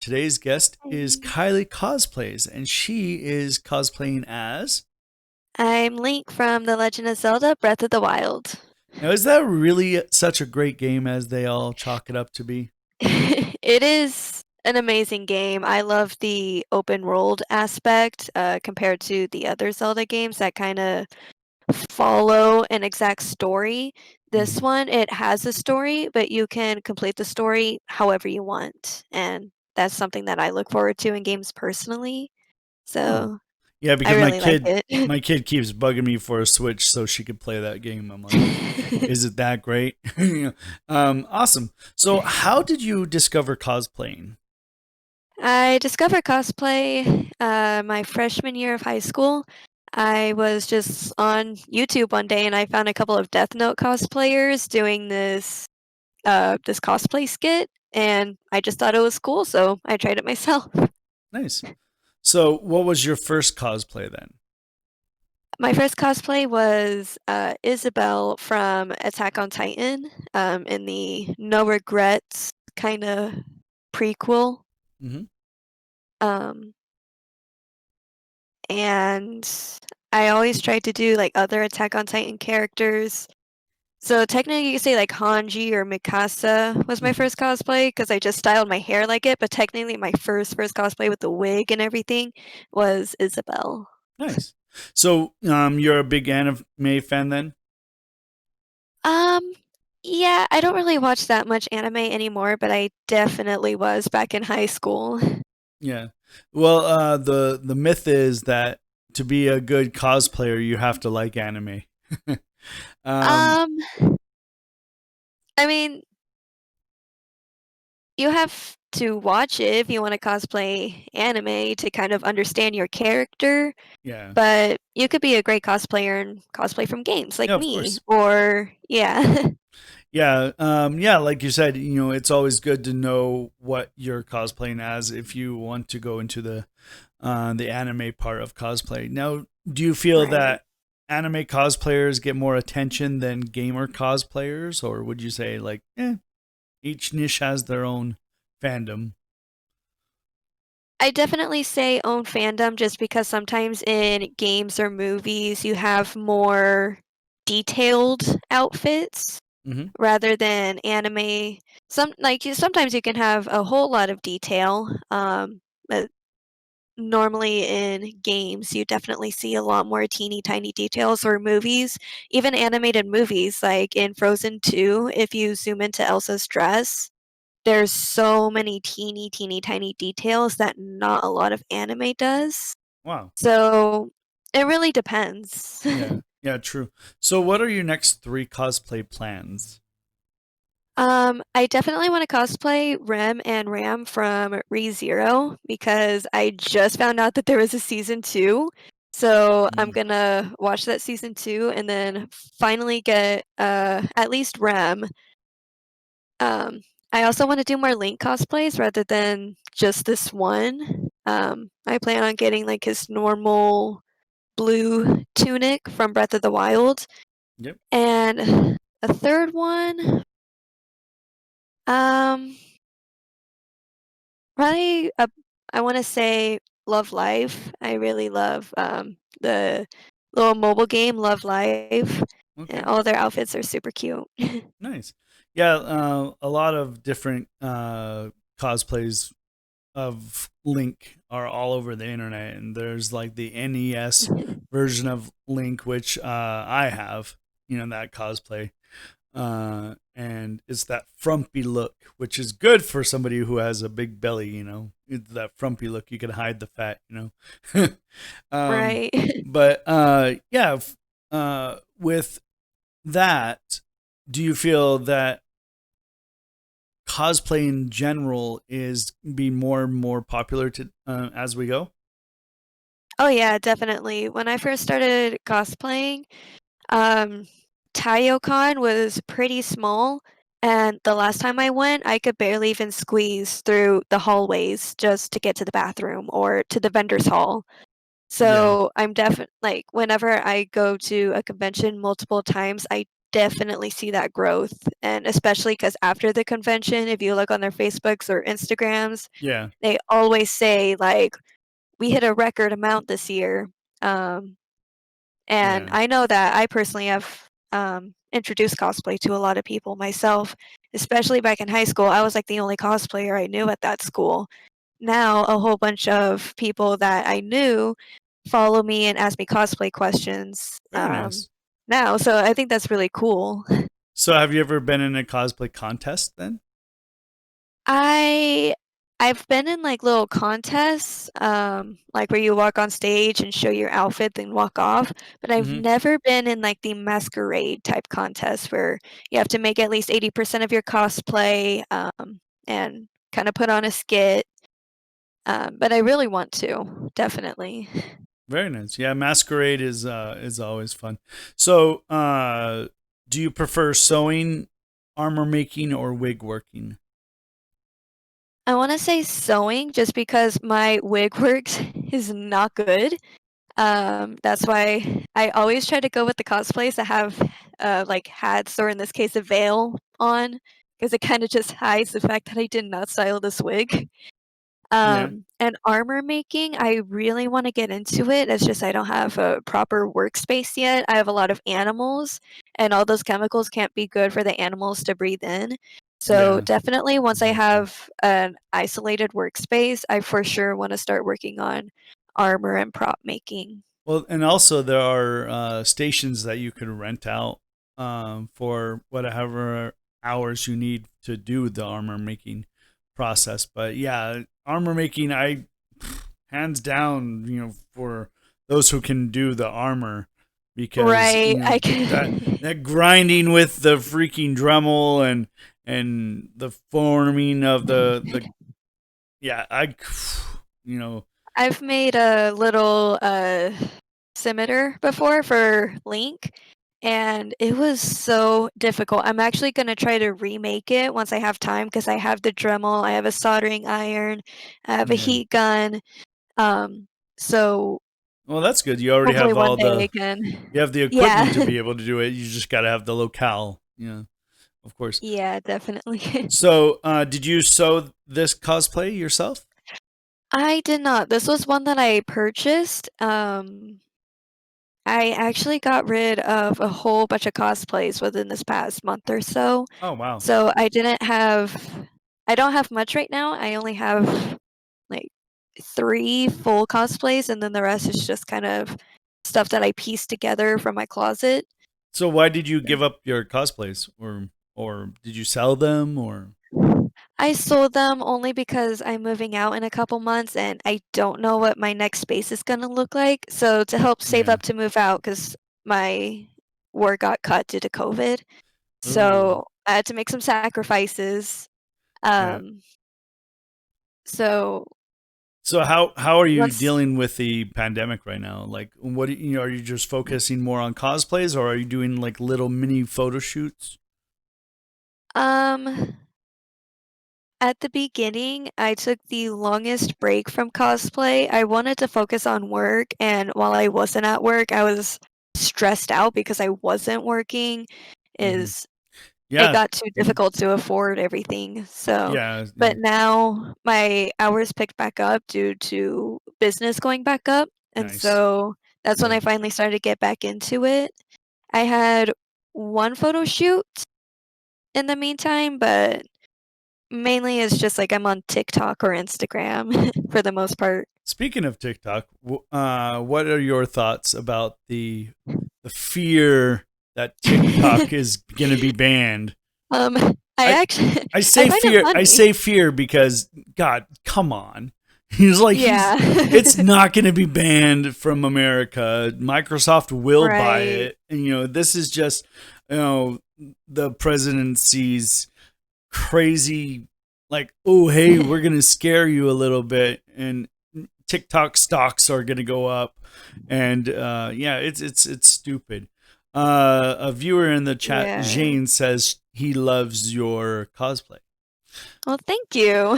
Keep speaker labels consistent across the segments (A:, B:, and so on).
A: Today's guest is
B: Hi.
A: KylieCosplays, and she is cosplaying as.
B: I'm Link from The Legend of Zelda Breath of the Wild.
A: Now, is that really such a great game as they all chalk it up to be?
B: It is an amazing game. I love the open world aspect compared to the other Zelda games that kind of follow an exact story. This
A: Mhm.
B: one, it has a story, but you can complete the story however you want. And that's something that I look forward to in games personally.
A: Oh,
B: So
A: yeah,
B: I
A: because my
B: really like
A: kid,
B: it.
A: my kid keeps bugging me for a Switch so she could play that game. I'm like, is it that great? Awesome. So, how did you discover cosplaying?
B: I discovered cosplay my freshman year of high school. I was just on YouTube one day and I found a couple of Death Note cosplayers doing this cosplay skit, and I just thought it was cool, so I tried it myself.
A: Nice. So, what was your first cosplay then?
B: My first cosplay was Isabel from Attack on Titan, in the No Regrets kind of prequel.
A: Hmm.
B: Um, and I always tried to do like other Attack on Titan characters. So technically, you could say like Hanji or Mikasa was my
A: Hmm.
B: first cosplay because I just styled my hair like it. But technically, my first cosplay with the wig and everything was Isabel.
A: Nice. So, you're a big anime fan then?
B: Um, yeah, I don't really watch that much anime anymore, but I definitely was back in high school.
A: Yeah. Well, the myth is that to be a good cosplayer, you have to like anime. um,
B: Um, I mean, you have to watch it if you want to cosplay anime to kind of understand your character.
A: yeah.
B: But you could be a great cosplayer and cosplay from games like
A: Yeah, of
B: me,
A: course.
B: or yeah.
A: Yeah. Yeah. Like you said, it's always good to know what you're cosplaying as if you want to go into the anime part of cosplay. Now, do you feel
B: Right.
A: that anime cosplayers get more attention than gamer cosplayers, or would you say like, each niche has their own fandom?
B: I definitely say own fandom just because sometimes in games or movies you have more detailed outfits
A: Hmm.
B: rather than anime. Sometimes you can have a whole lot of detail, but normally in games you definitely see a lot more teeny tiny details, or movies, even animated movies like in Frozen 2, if you zoom into Elsa's dress, there's so many teeny tiny details that not a lot of anime does.
A: Wow.
B: So it really depends.
A: Yeah. Yeah, true. So what are your next three cosplay plans?
B: I definitely want to cosplay Rem and Ram from ReZero because I just found out that there was a season two. So I'm
A: Mm.
B: gonna watch that season two and then finally get at least Rem. Um, I also want to do more Link cosplays rather than just this one. I plan on getting like his normal blue tunic from Breath of the Wild.
A: Yep.
B: And a third one, um, probably I want to say Love Life. I really love the little mobile game Love Life, and
A: Okay.
B: all their outfits are super cute.
A: Nice. Yeah, a lot of different cosplays of Link are all over the internet, and there's like the NES version of Link, which I have, that cosplay. And it's that frumpy look, which is good for somebody who has a big belly. It's that frumpy look. You can hide the fat. um,
B: Right.
A: but yeah, with that, do you feel that cosplay in general is being more and more popular to as we go?
B: Oh yeah, definitely. When I first started cosplaying, um, TaioCon was pretty small, and the last time I went, I could barely even squeeze through the hallways just to get to the bathroom or to the vendor's hall.
A: Yeah.
B: So I'm definitely like whenever I go to a convention multiple times, I definitely see that growth, and especially because after the convention, if you look on their Facebooks or Instagrams,
A: Yeah.
B: they always say, like, "We hit a record amount this year," um, and
A: Yeah.
B: I know that I personally have, introduced cosplay to a lot of people myself, especially back in high school. I was, like, the only cosplayer I knew at that school. Now, a whole bunch of people that I knew follow me and ask me cosplay questions,
A: Very nice.
B: now, so I think that's really cool.
A: So have you ever been in a cosplay contest then?
B: I I've been in, like, little contests, like, where you walk on stage and show your outfit, then walk off, but I've
A: Hmm.
B: never been in, like, the masquerade type contest where you have to make at least 80% of your cosplay, and kinda put on a skit, but I really want to, definitely.
A: Very nice. Yeah, masquerade is always fun. So, do you prefer sewing, armor making, or wig working?
B: I wanna say sewing just because my wig works is not good. That's why I always try to go with the cosplays that have, like, hats or in this case, a veil on, because it kinda just hides the fact that I did not style this wig.
A: Yeah.
B: And armor making, I really wanna get into it, it's just I don't have a proper workspace yet. I have a lot of animals, and all those chemicals can't be good for the animals to breathe in. So,
A: Yeah.
B: definitely once I
A: Exactly.
B: have an isolated workspace, I for sure wanna start working on armor and prop making.
A: Well, and also there are stations that you can rent out for whatever hours you need to do the armor making process. But yeah, armor making, I hands down, for those who can do the armor, because
B: Right, I
A: that
B: can.
A: that grinding with the freaking Dremel and the forming of the yeah, I you know
B: I've made a little, scimitar before for Link, and it was so difficult. I'm actually gonna try to remake it once I have time because I have the Dremel, I have a soldering iron, I have a
A: yeah.
B: heat gun, so
A: Well, that's good. You already
B: hopefully
A: have
B: one
A: all
B: day
A: the
B: I can.
A: you have the equipment to
B: Yeah.
A: be able to do it. You just got to have the locale, of course.
B: Yeah, definitely.
A: So, did you sew this cosplay yourself?
B: I did not. This was one that I purchased, I actually got rid of a whole bunch of cosplays within this past month or so.
A: Oh, wow.
B: So I don't have much right now. I only have like 3 full cosplays and then the rest is just kind of stuff that I pieced together from my closet.
A: So, why did you give up your cosplays, or did you sell them, or
B: I sold them only because I'm moving out in a couple months and I don't know what my next space is gonna look like. So to help save
A: yeah?
B: up to move out, because my work got cut due to COVID.
A: Ooh,
B: So, I had to make some sacrifices,
A: yeah.
B: um, so
A: So, how are you
B: once
A: dealing with the pandemic right now? Like, are you just focusing more on cosplays, or are you doing like little mini photo shoots?
B: um, at the beginning, I took the longest break from cosplay. I wanted to focus on work, and while I wasn't at work, I was stressed out because I wasn't working,
A: Hmm.
B: is it
A: Yeah.
B: got too difficult to afford everything, so
A: Yeah.
B: but
A: Yeah.
B: now my hours picked back up due to business going back up, and
A: Nice.
B: so that's when
A: Good.
B: I finally started to get back into it. I had 1 photo shoot in the meantime, but mainly it's just, like, I'm on TikTok or Instagram for the most part.
A: Speaking of TikTok, what are your thoughts about the fear that TikTok is going to be banned?
B: Um, I
A: I
B: actually
A: I
B: I
A: say
B: find it
A: fear. I
B: funny.
A: say fear because God, come on. He's
B: Yeah.
A: it's not going to be banned from America. Microsoft will buy
B: Right.
A: it. And this is just the presidency's crazy, like, oh hey, we're going to scare you a little bit, and TikTok stocks are going to go up, and yeah, it's stupid. A viewer in the chat,
B: Yeah.
A: Jane, says he loves your cosplay.
B: Well, thank you.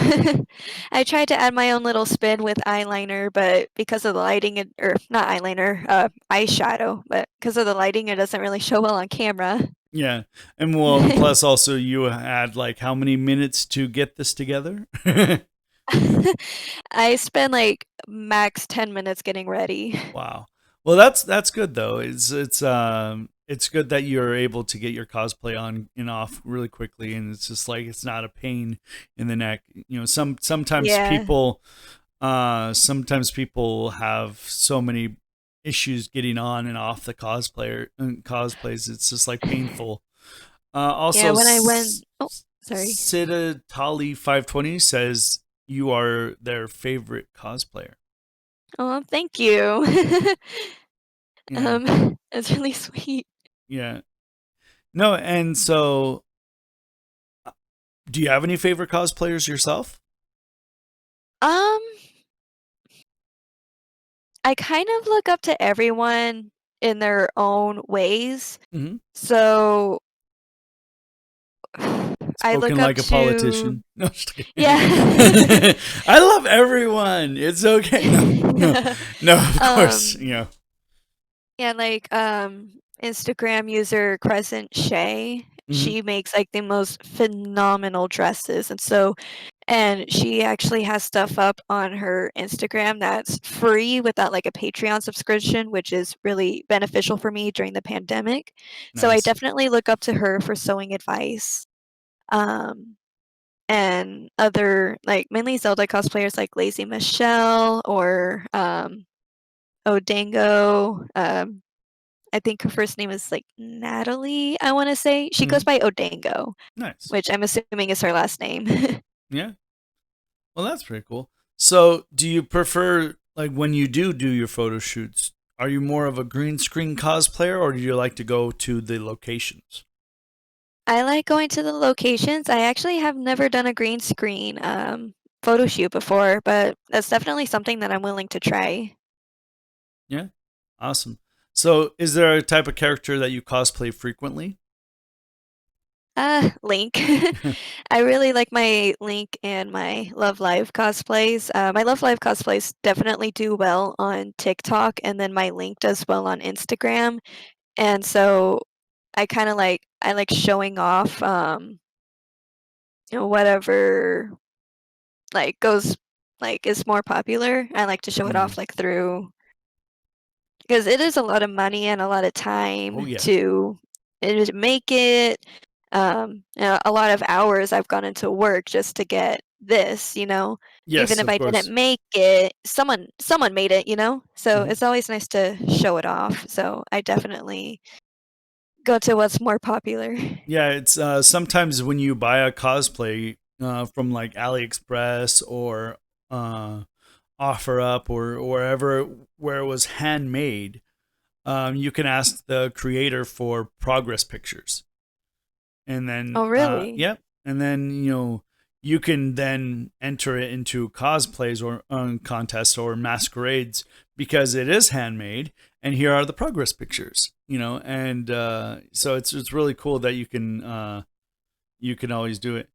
B: I tried to add my own little spin with eyeliner, but because of the lighting, or not eyeliner, eyeshadow, but because of the lighting, it doesn't really show well on camera.
A: Yeah. And well, and plus also you had like how many minutes to get this together?
B: I spend like max 10 minutes getting ready.
A: Wow. Well, that's good though. It's good that you're able to get your cosplay on and off really quickly, and it's just like it's not a pain in the neck. You know,
B: Yeah.
A: sometimes people have so many issues getting on and off the cosplayer cosplays. It's just like painful.
B: Yeah,
A: Also,
B: when I went oh, sorry.
A: Sita Tali 520 says you are their favorite cosplayer.
B: Oh, thank you.
A: Yeah,
B: That's really sweet.
A: yeah. No, and so do you have any favorite cosplayers yourself?
B: Um, I kind of look up to everyone in their own ways.
A: Hmm.
B: So I look
A: Spoken
B: up
A: like a
B: to
A: politician. No, just kidding.
B: yeah.
A: I love everyone. It's okay. No, no, no. Of course,
B: um
A: you know.
B: yeah, like Instagram user Crescent Shay.
A: Hmm.
B: She makes like the most phenomenal dresses. And she actually has stuff up on her Instagram that's free without like a Patreon subscription, which is really beneficial for me during the pandemic. So I
A: Nice.
B: definitely look up to her for sewing advice. Um, and other like mainly Zelda cosplayers like Lazy Michelle or Odango. I think her first name is like Natalie, I want to say. She
A: Hmm.
B: goes by Odango,
A: Nice.
B: which I'm assuming is her last name.
A: Yeah. Well, that's pretty cool. So, do you prefer like when you do your photo shoots? Are you more of a green screen cosplayer, or do you like to go to the locations?
B: I like going to the locations. I actually have never done a green screen photo shoot before, but that's definitely something that I'm willing to try.
A: Yeah. Awesome. So, is there a type of character that you cosplay frequently?
B: Link. I really like my Link and my Love Live cosplays. My Love Live cosplays definitely do well on TikTok, and then my Link does well on Instagram. And so I like showing off whatever like goes like is more popular. I like to show it
A: Hmm.
B: off like through because it is a lot of money and a lot of
A: Oh
B: time
A: yeah.
B: to make it. A lot of hours I've gone into work just to get this, even
A: Yes,
B: if
A: of
B: I didn't
A: course.
B: make it, someone made it. So
A: Hmm.
B: it's always nice to show it off. So I definitely go to what's more popular.
A: Yeah, it's sometimes when you buy a cosplay from like AliExpress or uh, OfferUp or wherever where it was handmade, you can ask the creator for progress pictures, and then
B: Oh, really?
A: yep, and then you can then enter it into cosplays or contests or masquerades because it is handmade, and here are the progress pictures. And so it's really cool that you can always do it.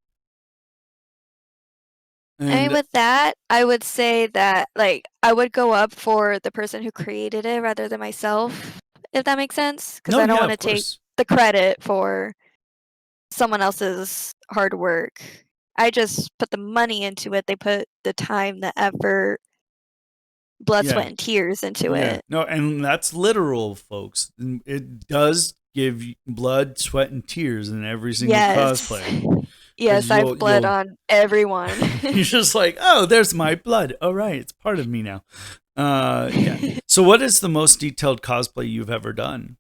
B: And
A: And
B: with that, I would say that like I would go up for the person who created it rather than myself, if that makes sense, because
A: no,
B: I don't
A: yeah,
B: want
A: of
B: to take
A: course,
B: the credit for someone else's hard work. I just put the money into it. They put the time, the effort, blood,
A: yeah,
B: sweat, and tears into
A: yeah,
B: it.
A: no, and that's literal, folks. And it does give you blood, sweat, and tears in every single
B: Yes.
A: cosplay because
B: Yes, I've bled on everyone.
A: you're just like, oh, there's my blood. Oh, right, it's part of me now. Yeah. So, what is the most detailed cosplay you've ever done?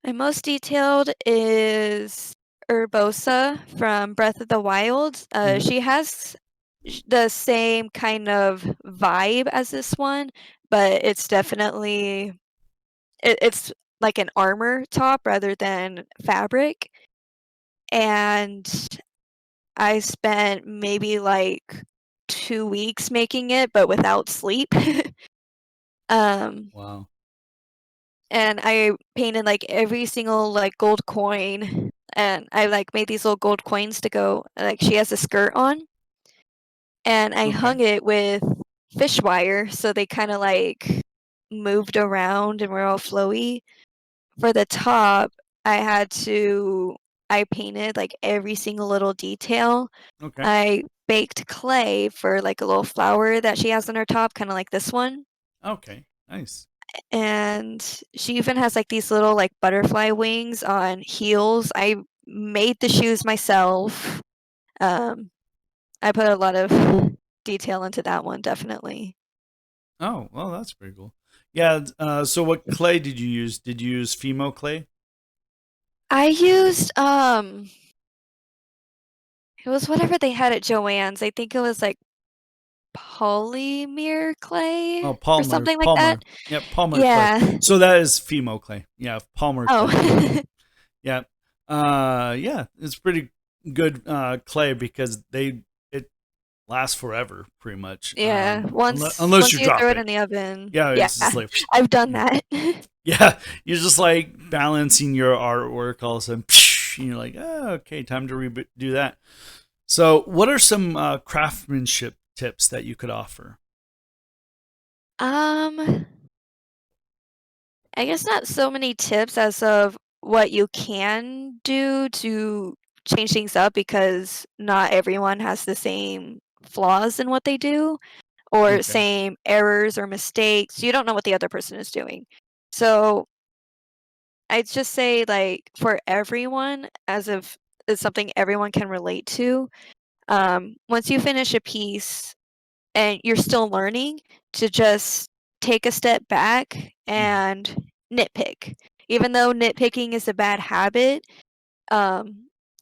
B: My most detailed is Urbosa from Breath of the Wild.
A: Hmm.
B: She has the same kind of vibe as this one, but it's like an armor top rather than fabric. And I spent maybe like 2 weeks making it, but without sleep. um,
A: Wow.
B: and I painted like every single like gold coin, and I like made these little gold coins to go like she has a skirt on, and I
A: Okay.
B: hung it with fish wire so they kind of like moved around and were all flowy. For the top, I painted like every single little detail.
A: Okay.
B: I baked clay for like a little flower that she has on her top, kind of like this one.
A: Okay. Nice.
B: And she even has like these little like butterfly wings on heels. I made the shoes myself. Um, I put a lot of detail into that one, definitely.
A: Oh, well, that's pretty cool. Yeah. So, what clay did you use? Did you use Fimo clay?
B: I used it was whatever they had at Joann's. I think it was like polymer clay
A: Oh,
B: or
A: Palmer.
B: something like that.
A: Palmer. Yep, Palmer clay.
B: Yeah.
A: So that is Fimo clay. Yeah, Palmer clay.
B: Oh.
A: Yeah. Yeah, it's pretty good clay because it lasts forever pretty much.
B: Yeah.
A: Unless
B: Once
A: you
B: you throw
A: drop
B: it
A: it.
B: in the oven.
A: Yeah,
B: Yeah.
A: it's just like
B: I've done that.
A: yeah, you're just like balancing your artwork all of a sudden, and you're like, oh, okay, time to do that. So, what are some craftsmanship tips that you could offer?
B: Um, I guess not so many tips as of what you can do to change things up because not everyone has the same flaws in what they do or
A: Okay.
B: same errors or mistakes. You don't know what the other person is doing. So I'd just say like for everyone, as if it's something everyone can relate to, once you finish a piece and you're still learning, to just take a step back
A: Mhm.
B: and nitpick. Even though nitpicking is a bad habit,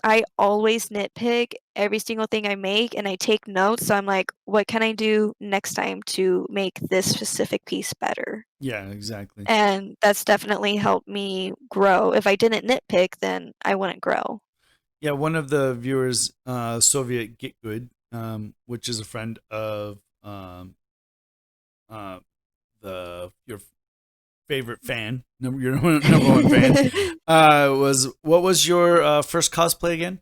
B: I always nitpick every single thing I make and I take notes. So I'm like, what can I do next time to make this specific piece better?
A: Yeah, exactly.
B: And that's definitely helped me grow. If I didn't nitpick, then I wouldn't grow.
A: Yeah, one of the viewers, Soviet Get Good, which is a friend of uh, the your favorite fan, your number one fan, was what was your first cosplay again?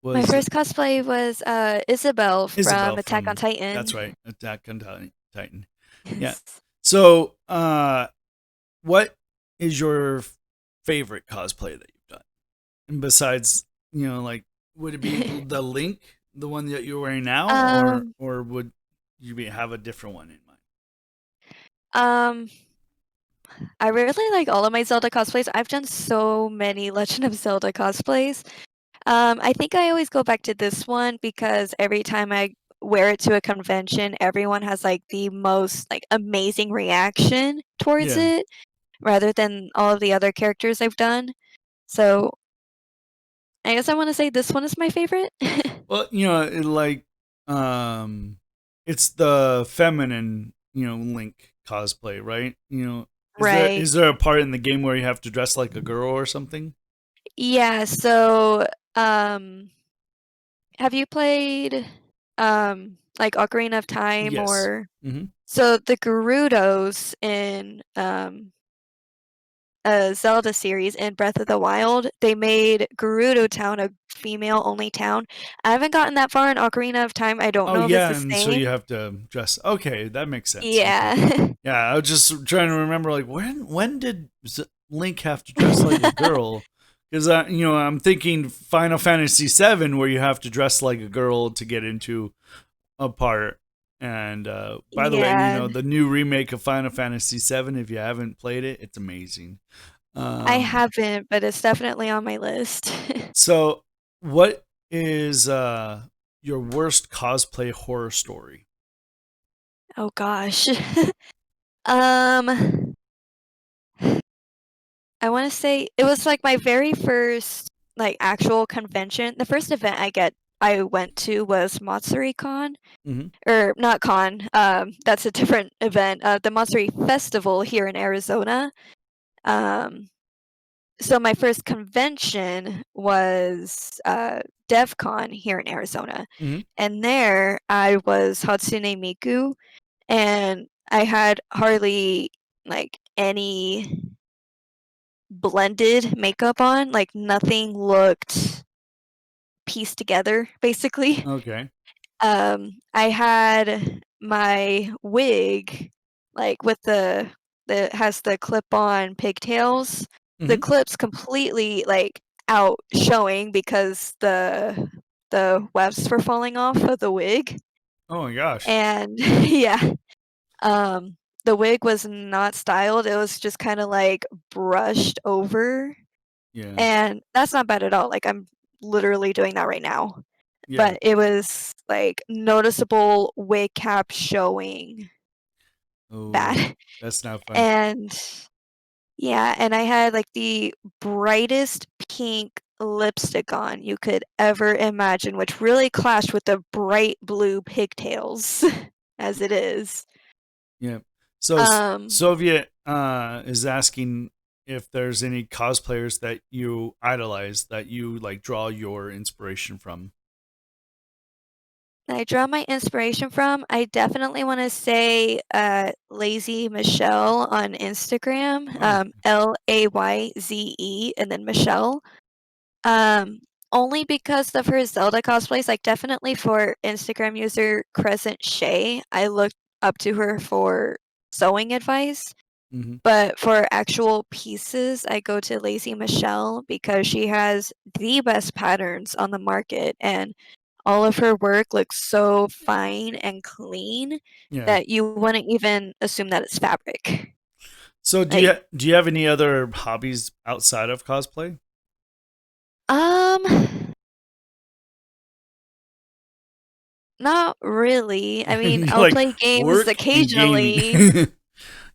B: My
A: Was
B: first cosplay was Isabelle
A: Isabel
B: from Attack on
A: from that's
B: Titan.
A: right, Attack on Titan. Yeah.
B: Yes.
A: So, what is your favorite cosplay that you've done? And besides, like, would it be the Link, the one that you're wearing now, or
B: um,
A: would have a different one in mind?
B: um, I really like all of my Zelda cosplays. I've done so many Legend of Zelda cosplays. I think I always go back to this one because every time I wear it to a convention, everyone has like the most like amazing reaction towards
A: Yeah.
B: it rather than all of the other characters I've done. So I guess I want to say this one is my favorite.
A: Well, um, it's the feminine, Link cosplay, right?
B: Right.
A: Is there a part in the game where you have to dress like a girl or something?
B: Yeah, so um have you played like Ocarina of Time
A: Yes.
B: or
A: Hmm.
B: so the Gerudos in Zelda series in Breath of the Wild, they made Gerudo Town a female only town. I haven't gotten that far in Ocarina of Time. I don't
A: Oh
B: know if it's
A: yeah,
B: the
A: and so you
B: same.
A: have to dress. Okay, that makes sense. Okay.
B: Yeah.
A: Yeah, I was just trying to remember, like, when did Link have to dress like a girl? Because I'm thinking Final Fantasy VII, where you have to dress like a girl to get into a part. And by the way,
B: Yeah.
A: the new remake of Final Fantasy VII, if you haven't played it, it's amazing.
B: I
A: Um,
B: haven't, but it's definitely on my list.
A: so, what is your worst cosplay horror story?
B: Oh gosh. Um, I want to say it was like my very first like actual convention. The first event I went to was Matsuri Con
A: Hmm.
B: or not con. That's a different event. The Matsuri Festival here in Arizona. Um, so my first convention was DevCon here in Arizona,
A: Hmm.
B: and there I was Hatsune Miku, and I had hardly like any blended makeup on, like nothing looked pieced together, basically.
A: Okay.
B: I had my wig, like with the that has the clip-on pigtails. the
A: Hmm.
B: clip's completely, like, out showing because the wefts were falling off of the wig,
A: Oh my gosh.
B: and yeah, um, the wig was not styled, it was just kinda, like, brushed over,
A: Yeah.
B: and that's not bad at all, like, I'm literally doing that right now,
A: Yeah.
B: but it was, like, noticeable wig cap showing
A: Oh,
B: bad,
A: that's not fun.
B: and yeah, and I had, like, the brightest pink lipstick on you could ever imagine, which really clashed with the bright blue pigtails as it is.
A: Yeah. So
B: Um,
A: Soviet is asking if there's any cosplayers that you idolize that you like draw your inspiration from.
B: I draw my inspiration from, I definitely wanna say, Lazy Michelle on Instagram,
A: Oh.
B: Layze and then Michelle. Um, Only because of her Zelda cosplays, like, definitely for Instagram user Crescent Shay, I looked up to her for sewing advice,
A: Hmm.
B: but for actual pieces, I go to Lazy Michelle because she has the best patterns on the market, and all of her work looks so fine and clean
A: Yeah.
B: that you wouldn't even assume that it's fabric.
A: So
B: Like,
A: do you have any other hobbies outside of cosplay?
B: um not really. I mean,
A: You're
B: I'll
A: like
B: play games
A: work and gaming.
B: occasionally.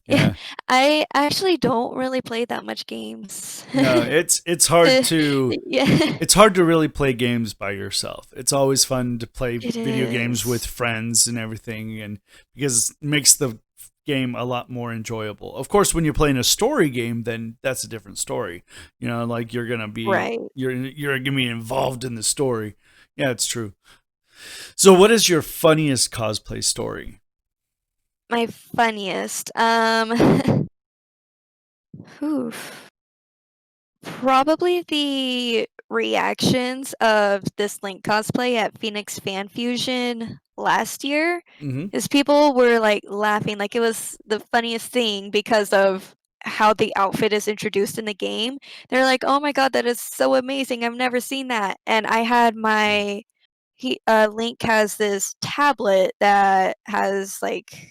B: Yeah,
A: Yeah.
B: I actually don't really play that much games.
A: No,
B: Uh, yeah,
A: it's hard to really play games by yourself. It's always fun to play
B: it
A: video games with
B: is.
A: friends and everything, and because it makes the game a lot more enjoyable. Of course, when you're playing a story game, then that's a different story. You know, like
B: Right.
A: you're gonna be involved in the story. Yeah, it's true. So, what is your funniest cosplay story?
B: My funniest, oof. Probably the reactions of this Link cosplay at Phoenix Fan Fusion last year,
A: Mm-hmm.
B: is people were, like, laughing, like, it was the funniest thing because of how the outfit is introduced in the game. They're like, "Oh my god, that is so amazing, I've never seen that," and I had my Link has this tablet that has, like,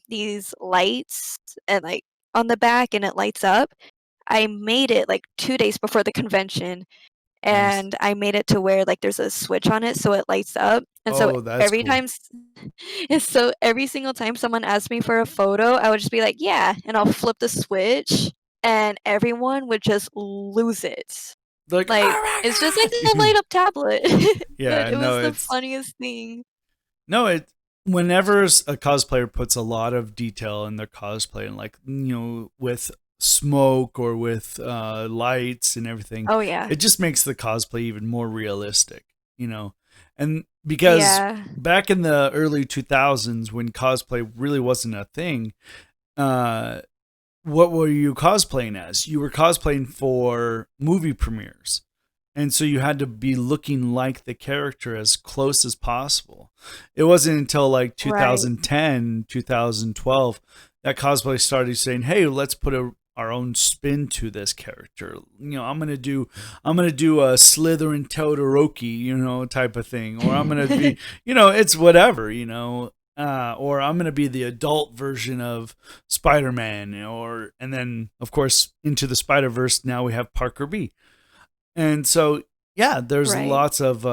B: these lights and, like, on the back, and it lights up. I made it, like, 2 days before the convention,
A: Nice.
B: and I made it to where, like, there's a switch on it so it lights up, and so
A: Oh, that's
B: every
A: cool.
B: time s and so every single time someone asked me for a photo, I would just be like, "Yeah," and I'll flip the switch, and everyone would just lose it.
A: Like,
B: Like,
A: oh my
B: it's just like a
A: god.
B: light up tablet, but
A: Yeah,
B: it was
A: no,
B: the
A: it's
B: funniest thing.
A: no, it whenever a cosplayer puts a lot of detail in their cosplay and like with smoke or with lights and everything,
B: Oh, yeah.
A: it just makes the cosplay even more realistic, you know. And because
B: Yeah.
A: back in the early 2000s when cosplay really wasn't a thing, uh what were you cosplaying as? You were cosplaying for movie premieres. And so you had to be looking like the character as close as possible. It wasn't until like
B: Right.
A: 2010, 2012 that cosplay started saying, "Hey, let's put our own spin to this character. You know, I'm gonna do a Slytherin Todoroki, type of thing, or I'm gonna be, it's whatever, or I'm gonna be the adult version of Spider-Man, and then of course into the Spider-Verse now we have Parker B. And so yeah, there's
B: Right.
A: lots of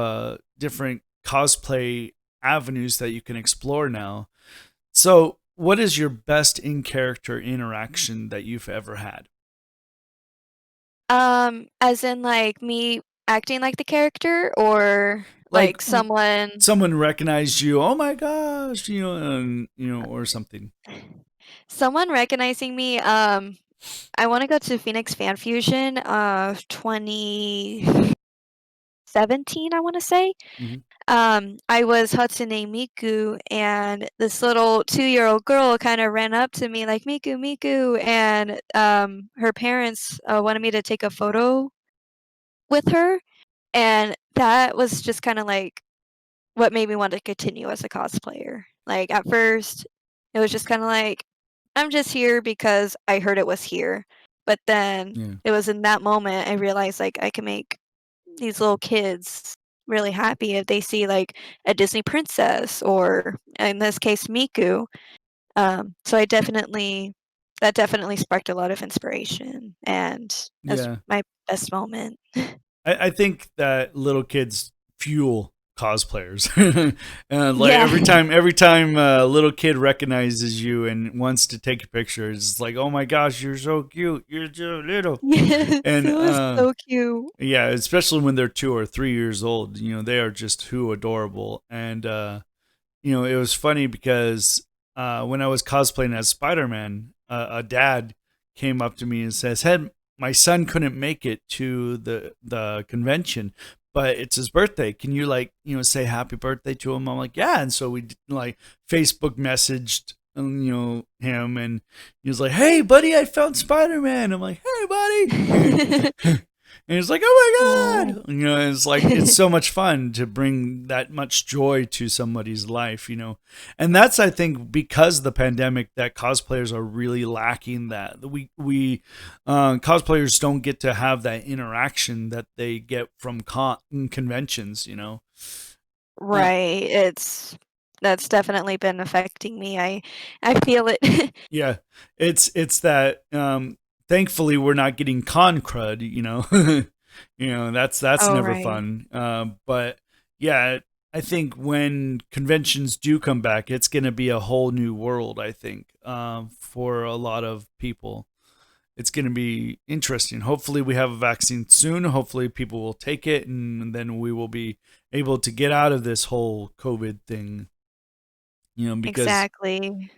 A: different cosplay avenues that you can explore now. So, what is your best in character interaction that you've ever had?
B: As in, like, me acting like the character or,
A: Like
B: like, someone
A: someone recognized you, oh my gosh, or something.
B: someone recognizing me, I wanna go to Phoenix Fan Fusion, 2017, I wanna say.
A: Hmm.
B: I was Hatsune Miku, and this little two-year-old girl kinda ran up to me like, "Miku, Miku," and, her parents, wanted me to take a photo with her, and that was just kinda, like, what made me want to continue as a cosplayer. Like, at first, it was just kinda like, "I'm just here because I heard it was here." But then
A: Yeah.
B: it was in that moment I realized, like, I can make these little kids really happy if they see, like, a Disney princess or, in this case, Miku. So I definitely that definitely sparked a lot of inspiration, and that's
A: Yeah.
B: my best moment.
A: I think that little kids fuel cosplayers. Like
B: Yeah.
A: every time a little kid recognizes you and wants to take a picture, it's like, oh my gosh, you're so cute, you're so little.
B: Yes,
A: And
B: it was so cute.
A: yeah, especially when they're 2 or 3 years old, they are just too adorable. And it was funny because when I was cosplaying as Spider-Man, a dad came up to me and says, "Hey, my son couldn't make it to the convention, but it's his birthday. Can you say happy birthday to him?" I'm like, "Yeah." And so we like Facebook messaged him, and he was like, "Hey, buddy, I found Spider-Man." I'm like, "Hey, buddy." And it's like, oh my
B: Oh.
A: god, it's like it's so much fun to bring that much joy to somebody's life. And that's, I think, because of the pandemic, that cosplayers are really lacking that. We cosplayers don't get to have that interaction that they get from conventions. Uh,
B: Right, that's definitely been affecting me. I feel it.
A: yeah, it's that. Thankfully, we're not getting con crud. That's
B: Oh,
A: never
B: right.
A: fun. But yeah, I think when conventions do come back, it's going to be a whole new world. I think for a lot of people, it's going to be interesting. Hopefully, we have a vaccine soon. Hopefully, people will take it, and then we will be able to get out of this whole COVID thing. Because
B: Exactly.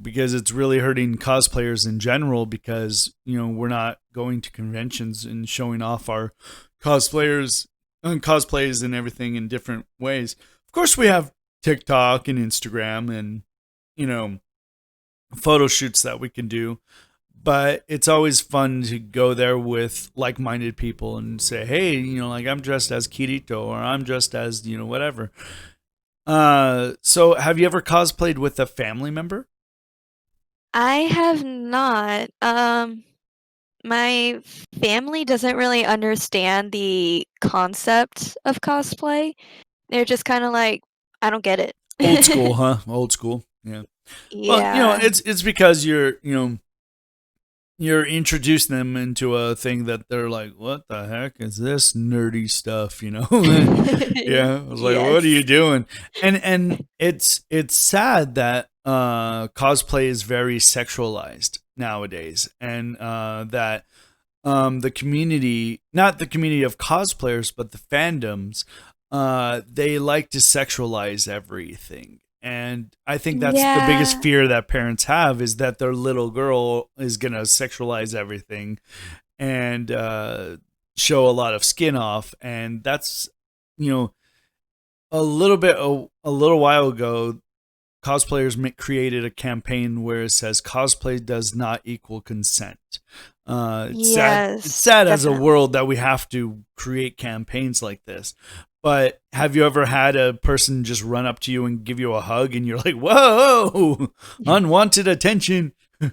A: because it's really hurting cosplayers in general, because we're not going to conventions and showing off our cosplayers and cosplays and everything in different ways. Of course, we have TikTok and Instagram and you know photo shoots that we can do, but it's always fun to go there with like-minded people and say, hey, like, I'm dressed as Kirito, or I'm dressed as whatever. So have you ever cosplayed with a family member?
B: I have not. My family doesn't really understand the concept of cosplay. They're just kinda like, "I don't get it."
A: Old school, huh? Old school. Yeah. Well,
B: Yeah.
A: it's because you're introducing them into a thing that they're like, what the heck is this nerdy stuff? Yeah. I was like, what are you
B: Yes.
A: doing? And it's sad that cosplay is very sexualized nowadays, and that the community, not the community of cosplayers, but the fandoms, they like to sexualize everything. And I think that's the biggest
B: Yeah.
A: fear that parents have, is that their little girl is going to sexualize everything and show a lot of skin off. And that's, you know, a little while ago, cosplayers created a campaign where it says cosplay does not equal consent. It's sad. It's
B: Yes,
A: sad as a
B: definitely.
A: world that we have to create campaigns like this. But have you ever had a person just run up to you and give you a hug, and you're like, "Whoa, unwanted attention"? Yeah.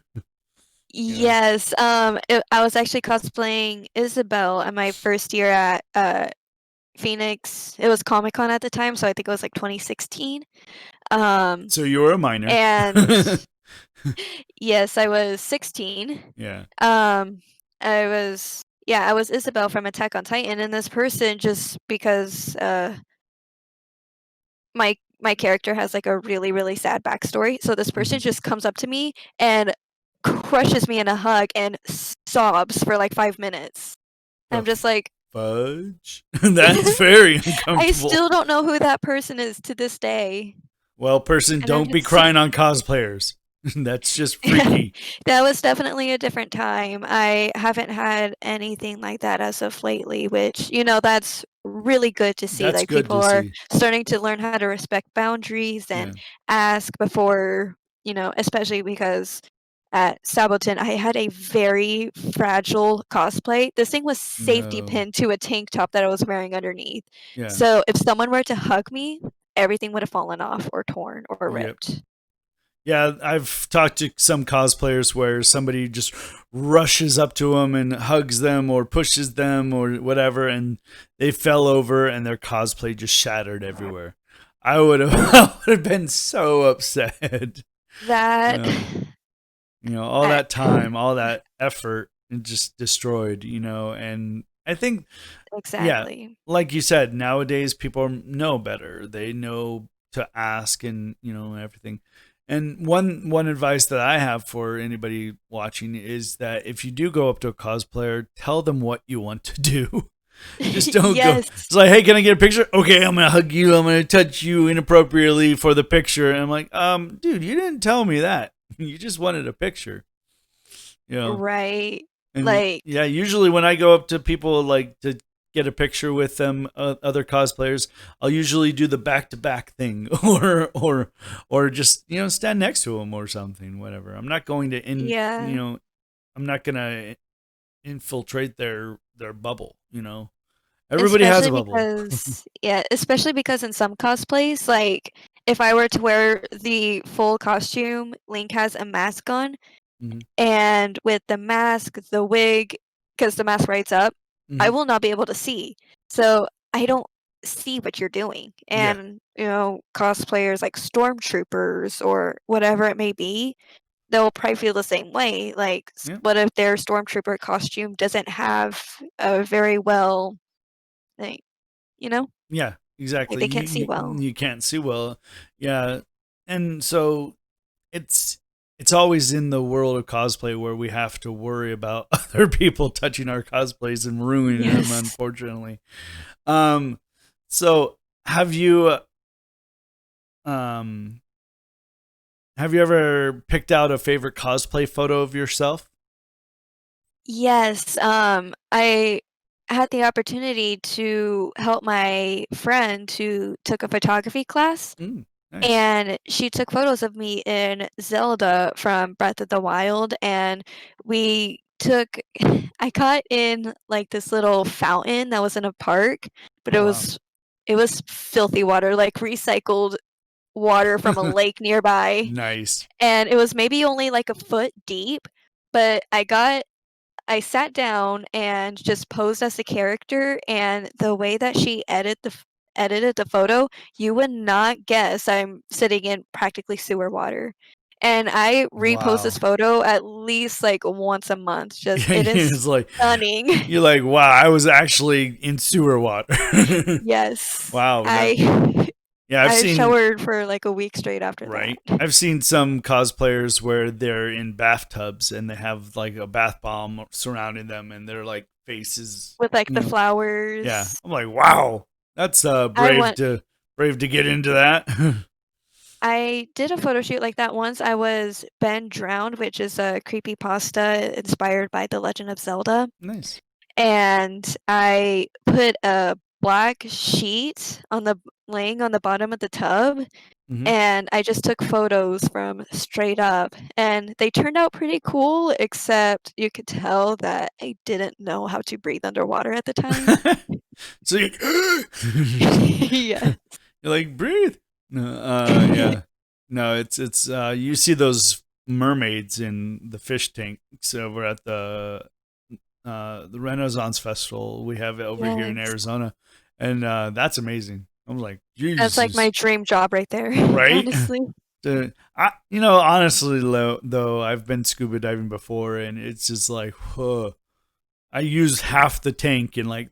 B: Yes, I was actually cosplaying Isabelle in my first year at, Phoenix. It was Comic-Con at the time, so I think it was, like, 2016. Um,
A: So you were a minor.
B: and yes, I was 16.
A: Yeah.
B: Um, I was Isabelle from Attack on Titan, and this person, just because, my character has, like, a really, really sad backstory, so this person
A: Mhm.
B: just comes up to me and crushes me in a hug and sobs for, like, 5 minutes.
A: The
B: I'm just like
A: fudge. That's very
B: I
A: uncomfortable.
B: still don't know who that person is to this day,
A: Well, person,
B: and I'm
A: don't be
B: just
A: crying on cosplayers. That's just
B: yeah,
A: freaky.
B: that was definitely a different time. I haven't had anything like that as of lately, which, that's really good to see.
A: That's
B: Like,
A: good
B: people
A: to
B: are
A: see.
B: starting to learn how to respect boundaries and
A: Yeah.
B: ask before, especially because at Saboton, I had a very fragile cosplay. This thing was safety
A: No.
B: pinned to a tank top that I was wearing underneath.
A: Yeah.
B: So if someone were to hug me, everything would have fallen off or torn or
A: Yep.
B: ripped.
A: Yeah, I've talked to some cosplayers where somebody just rushes up to them and hugs them or pushes them or whatever, and they fell over and their cosplay just shattered everywhere. I would have, I would have been so upset. You
B: That
A: know, all
B: I
A: that time, all that effort, and just destroyed. And I think, yeah,
B: exactly.
A: like you said, nowadays people know better. They know to ask, and everything. And one advice that I have for anybody watching is that if you do go up to a cosplayer, tell them what you want to do. Just don't go.
B: Yes,
A: It's like, hey, can I get a picture? Okay, I'm gonna hug you. I'm gonna touch you inappropriately for the picture. And I'm like, dude, you didn't tell me that. You just wanted a picture. You know,
B: right.
A: and
B: Like,
A: yeah, usually when I go up to people like to get a picture with them, other cosplayers, I'll usually do the back to back thing, or just stand next to them or something, whatever. I'm not going to
B: yeah.
A: I'm not gonna infiltrate their bubble. Everybody has a
B: Especially
A: bubble.
B: because yeah, especially because in some cosplays, like, if I were to wear the full costume, Link has a mask on,
A: Hmm.
B: and with the mask, the wig, because the mask rides up, I
A: Hmm.
B: will not be able to see. So I don't see what you're doing.
A: Yeah,
B: And, cosplayers like stormtroopers or whatever it may be, they'll probably feel the same way. Like,
A: yeah,
B: what if their stormtrooper costume doesn't have a very well, like, you know,
A: yeah.
B: like
A: Exactly.
B: they
A: You,
B: can't see
A: you
B: well.
A: you can't see well. Yeah, and so it's it's always in the world of cosplay where we have to worry about other people touching our cosplays and ruining them,
B: Yes.
A: unfortunately. Um, so have you um have you ever picked out a favorite cosplay photo of yourself?
B: Yes, I had the opportunity to help my friend who took a photography class,
A: Mm, nice.
B: and she took photos of me in Zelda from Breath of the Wild, and we took I got in, like, this little fountain that was in a park, but
A: Oh wow.
B: it was filthy water, like, recycled water from a lake nearby,
A: Nice.
B: and it was maybe only, like, a foot deep, but I sat down and just posed as a character, and the way that she edited the photo, you would not guess I'm sitting in practically sewer water. And I repost this
A: Wow.
B: photo at least, like, once a month, just it is
A: It's like
B: stunning.
A: you're like, wow, I was actually in sewer water.
B: Yes.
A: Wow. No.
B: I
A: Yeah, I've
B: I
A: seen
B: showered for, like, a week straight after that.
A: right. I've seen some cosplayers where they're in bathtubs and they have like a bath bomb surrounding them and their like faces,
B: With, like,
A: you
B: the
A: know. Yeah.
B: flowers.
A: I'm like, wow, that's
B: I
A: brave
B: want
A: to get into that.
B: I did a photo shoot like that once. I was Ben Drowned, which is a creepypasta inspired by The Legend of Zelda,
A: Nice.
B: and I put a black sheet on the laying on the bottom of the tub,
A: Hmm.
B: and I just took photos from straight up, and they turned out pretty cool, except you could tell that I didn't know how to breathe underwater at the time.
A: So you
B: Yeah.
A: you're like breathe. No, yeah. No, it's you see those mermaids in the fish tanks over at the Renaissance Festival we have over here in
B: Yes.
A: Arizona, and that's amazing. I'm like,
B: That's, like,
A: Jesus,
B: my dream job right there,
A: right?
B: honestly.
A: Honestly, though, I've been scuba diving before, and it's just like, whoa, I use half the tank in like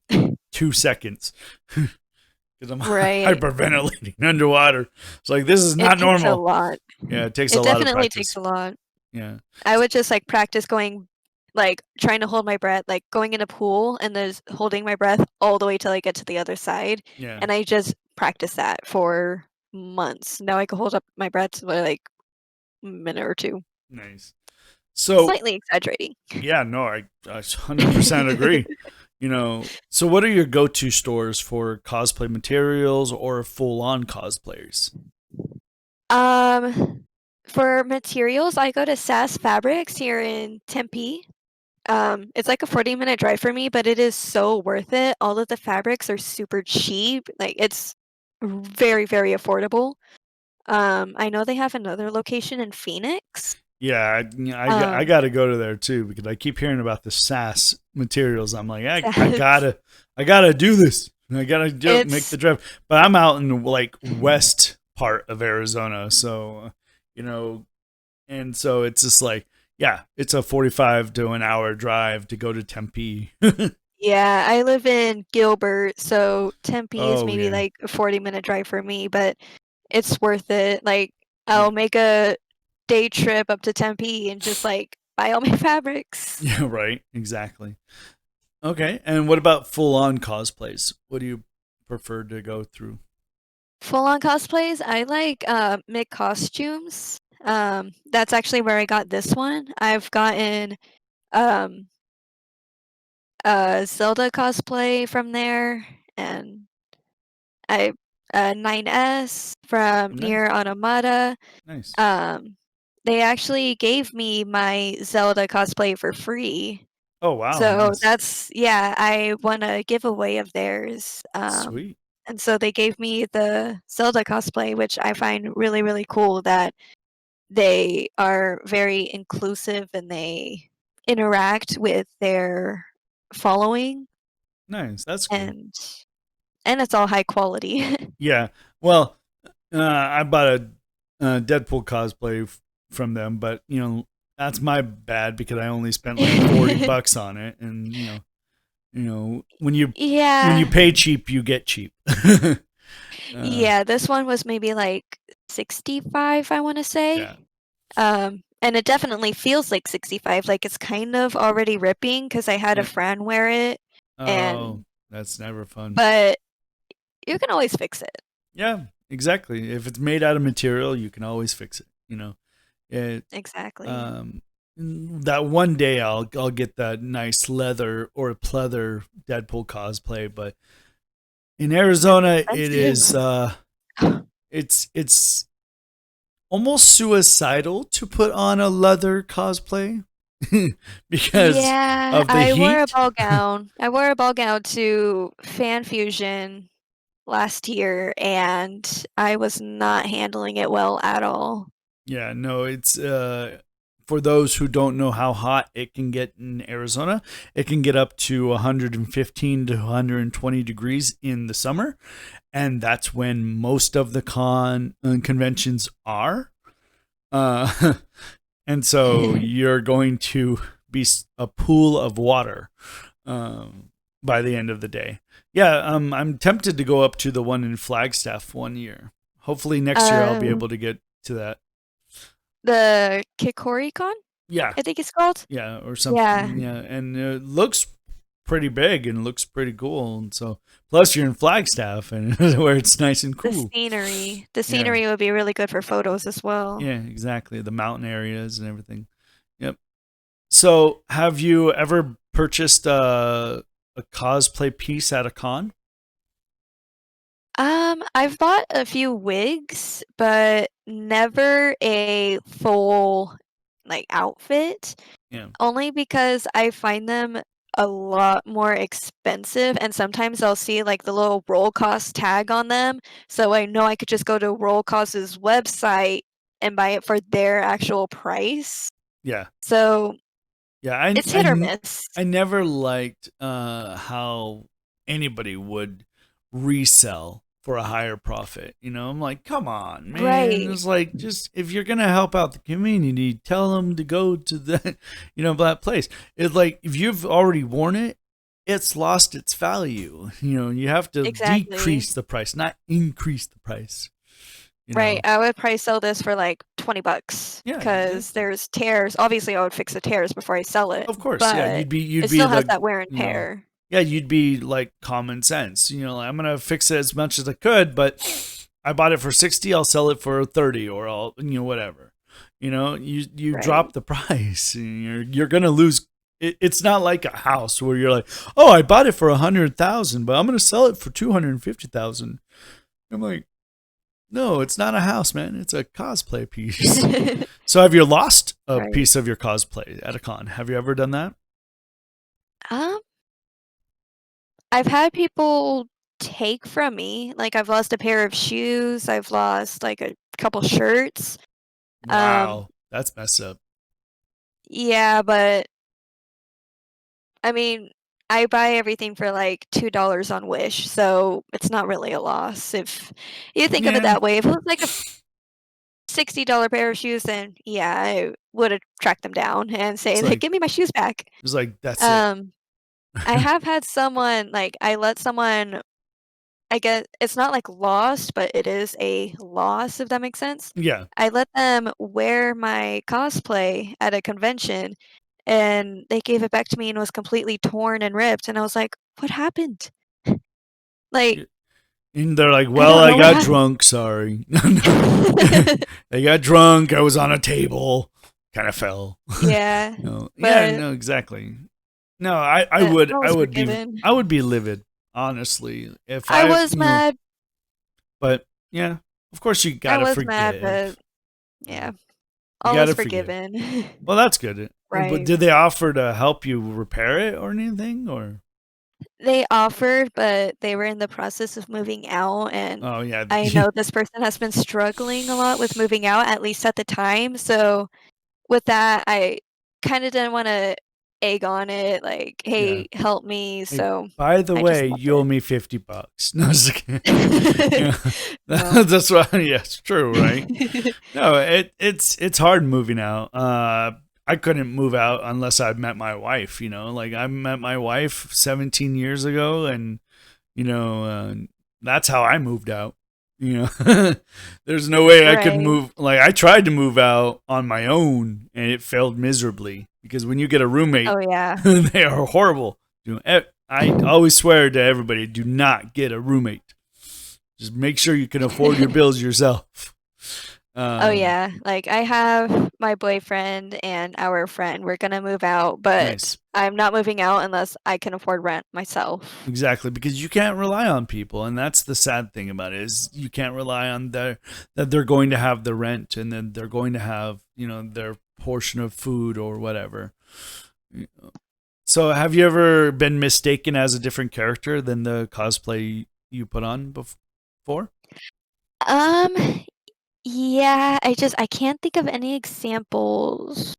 A: 2 seconds because I'm
B: Right.
A: hyperventilating underwater. It's like this is
B: It
A: not
B: takes a
A: normal.
B: lot.
A: Yeah, it takes a
B: It
A: lot of
B: definitely takes
A: practice.
B: a lot.
A: Yeah,
B: I would just, like, practice going like, trying to hold my breath, like, going in a pool and then just holding my breath all the way till I get to the other side,
A: yeah,
B: and I just practice that for months. Now I can hold up my breath for, like, a minute or 2.
A: nice. So
B: Slightly exaggerating.
A: yeah, no, I 100% agree. So what are your go-to stores for cosplay materials or full-on cosplayers?
B: Um, for materials, I go to SAS Fabrics here in Tempe. It's like a 40-minute drive for me, but it is so worth it. All of the fabrics are super cheap. Like, it's very, very affordable. I know they have another location in Phoenix.
A: I
B: Um,
A: got to go to there too because I keep hearing about the SAS materials. I'm like,
B: that's
A: I gotta do this. I gotta make the
B: it's
A: drive. But I'm out in the like west part of Arizona, so you know, and so it's just like, yeah, it's a 45 to an hour drive to go to Tempe.
B: yeah, I live in Gilbert, so Tempe is
A: Oh
B: maybe
A: yeah,
B: like a 40-minute drive for me, but it's worth it. Like,
A: yeah,
B: I'll make a day trip up to Tempe and just like buy all my fabrics.
A: yeah, right, exactly. Okay, and what about full on cosplays? What do you prefer to go through?
B: Full-on cosplays, I like MIG costumes. That's actually where I got this one. I've gotten um Zelda cosplay from there, and I 9S from
A: Nice,
B: near Automata.
A: nice.
B: Um, they actually gave me my Zelda cosplay for free.
A: Oh wow,
B: So
A: nice,
B: that's yeah, I won a giveaway of theirs.
A: sweet.
B: And so they gave me the Zelda cosplay, which I find really, really cool that they are very inclusive and they interact with their following
A: Nice. That's cool.
B: and it's all high quality.
A: Yeah. Well, I bought a Deadpool cosplay from them, but that's my bad because I only spent like 40 bucks on it, and when you
B: Yeah.
A: pay cheap, you get cheap. uh,
B: Yeah, this one was maybe like 65, I want to
A: yeah.
B: say. And it definitely feels like 65, like it's kind of already ripping because I had a
A: Yeah.
B: friend wear it
A: Oh,
B: and
A: that's never fun.
B: but you can always fix it.
A: Yeah, exactly. If it's made out of material, you can always fix it. It,
B: Exactly.
A: um, that one day I'll get that nice leather or pleather Deadpool cosplay, but in
B: That's
A: Arizona it is
B: expensive.
A: it's almost suicidal to put on a leather cosplay because
B: Yeah,
A: of the heat.
B: I wore a ball gown to Fan Fusion last year, and I was not handling it well at all.
A: Yeah, no, it's for those who don't know how hot it can get in Arizona, it can get up to 115 to 120 degrees in the summer, and that's when most of the conventions are. Uh, and so you're going to be a pool of water by the end of the day. Yeah, I'm tempted to go up to the one in Flagstaff one year. Hopefully next year I'll be
B: Um,
A: able to get to that.
B: the KikoriCon,
A: Yeah,
B: I think it's called?
A: yeah, or
B: Yeah,
A: something. Yeah, and it looks pretty big and looks pretty cool. And so, plus you're in Flagstaff, and where it's nice and
B: the
A: cool.
B: scenery. The
A: Yeah,
B: scenery would be really good for photos as well.
A: yeah, exactly. The mountain areas and everything. Yep. So, have you ever purchased a cosplay piece at a con?
B: I've bought a few wigs, but never a full, like, outfit,
A: Yeah,
B: only because I find them a lot more expensive, and sometimes I'll see, like, the little roll cost tag on them, so I know I could just go to Roll Cost's website and buy it for their actual price.
A: yeah.
B: So,
A: Yeah,
B: it's hit or miss.
A: I never liked how anybody would resell for a higher profit. I'm like, come on, man.
B: Right.
A: It's like, just if you're gonna help out the community, tell them to go to the that place. It's like if you've already worn it, it's lost its value. You have to
B: Exactly.
A: decrease the price, not increase the price. You
B: Right,
A: know.
B: I would probably sell this for, like, 20 bucks
A: Yeah,
B: because
A: exactly.
B: there's tears. Obviously, I would fix the tears before I sell it,
A: Of course, yeah.
B: but
A: You'd
B: it
A: be
B: still has
A: the
B: that wear and
A: you know
B: tear.
A: yeah, you'd be like common sense. I'm gonna fix it as much as I could, but I bought it for 60. I'll sell it for 30, or I'll whatever. You drop
B: Right.
A: the price. And you're gonna lose. It's not like a house where you're like, oh, I bought it for 100,000, but I'm gonna sell it for 250,000. I'm like, no, it's not a house, man. It's a cosplay piece. So have you lost a
B: Right.
A: piece of your cosplay at a con? Have you ever done that?
B: Um, I've had people take from me, like, I've lost a pair of shoes, I've lost, like, a couple shirts. Um,
A: Wow, that's messed up.
B: Yeah, but I mean, I buy everything for like $2 on Wish, so it's not really a loss if you think of it
A: Yeah,
B: that way. If it was like a $60 pair of shoes, then yeah, I would have tracked them down and
A: it's
B: say, like,
A: like
B: "Give me my shoes back."
A: it's like that's it.
B: Um, I have had someone like I let someone I guess it's not like lost, but it is a loss, if that makes sense.
A: Yeah.
B: I let them wear my cosplay at a convention, and they gave it back to me and it was completely torn and ripped, and I was like, "What happened?" Like,
A: And they're like,
B: I
A: "Well,
B: don't
A: I
B: know what
A: got
B: happened.
A: drunk. Sorry, no, I got drunk. I was on a table, kind of fell.
B: Yeah,
A: No, yeah,
B: but
A: no, exactly. No, I
B: but
A: would,
B: I was forgiven.
A: I would be livid, honestly, if
B: I
A: I,
B: was mad.
A: But yeah, of course you
B: I
A: gotta
B: was mad, but
A: forgive.
B: yeah,
A: You
B: all is
A: gotta forgive.
B: forgiven.
A: Well, that's good. But
B: Right.
A: did they offer to help you repair it or anything? Or
B: They offered, but they were in the process of moving out, and
A: oh yeah,
B: I know this person has been struggling a lot with moving out, at least at the time, so with that, I kinda didn't wanna egg on it, like,
A: yeah.
B: "Hey, help me,"
A: Hey,
B: so
A: by the
B: I just
A: way,
B: left
A: you owe
B: it.
A: me $50. No, just kidding. Yeah,
B: No.
A: that's what. Yeah, it's true, right? No, it's hard moving out. I couldn't move out unless I met my wife. Like I met my wife 17 years ago, and that's how I moved out. There's no way I could
B: Right.
A: move. Like I tried to move out on my own, and it failed miserably because when you get a roommate,
B: Oh, yeah.
A: they are horrible. I always swear to everybody, do not get a roommate. Just make sure you can afford your bills yourself.
B: Oh,
A: Um,
B: yeah, like, I have my boyfriend and our friend, we're gonna move out, but
A: nice.
B: I'm not moving out unless I can afford rent myself.
A: Exactly, because you can't rely on people, and that's the sad thing about it is you can't rely on that they're going to have the rent and then they're going to have their portion of food or whatever. So, have you ever been mistaken as a different character than the cosplay you put on before?
B: Um, yeah, I can't think of any examples.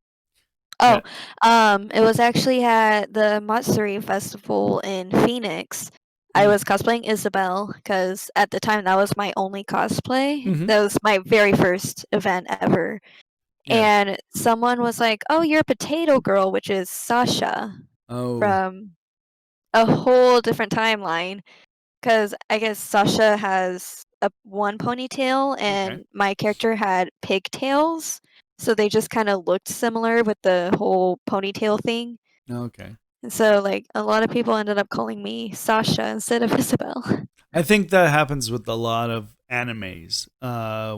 A: Yeah.
B: Oh, it was actually at the Matsuri Festival in Phoenix. I
A: Mm.
B: was cosplaying Isabelle because at the time that was my only cosplay.
A: Mm-hmm.
B: That was my very first event ever.
A: Yeah.
B: And someone was like, "Oh, you're a potato girl," which is Sasha
A: Oh.
B: from a whole different timeline. Because I guess Sasha has a one ponytail
A: Okay.
B: and my character had pigtails, so they just kinda looked similar with the whole ponytail thing,
A: Okay.
B: and so, like, a lot of people ended up calling me Sasha instead of Isabelle.
A: I think that happens with a lot of animes,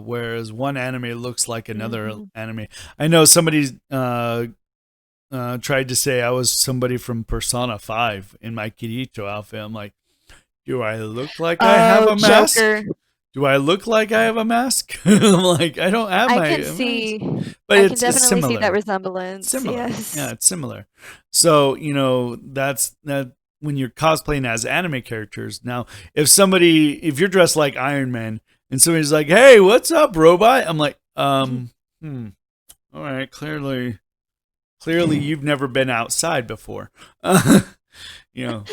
A: whereas one anime looks like another
B: Mhm.
A: anime. I know somebody tried to say I was somebody from Persona 5 in my Kirito outfit. I'm like, do I look like I have
B: Oh,
A: a mask?
B: Joker.
A: Do I look like I have a mask? I'm like, I don't have
B: I
A: my
B: can
A: mask.
B: see
A: But
B: I can
A: it's
B: definitely see that
A: similar.
B: resemblance,
A: Similar. Yeah,
B: yes.
A: it's similar. So, that's that when you're cosplaying as anime characters. Now, if you're dressed like Iron Man and somebody's like, "Hey, what's up, robot?" I'm like, hmm. All right, clearly you've never been outside before. you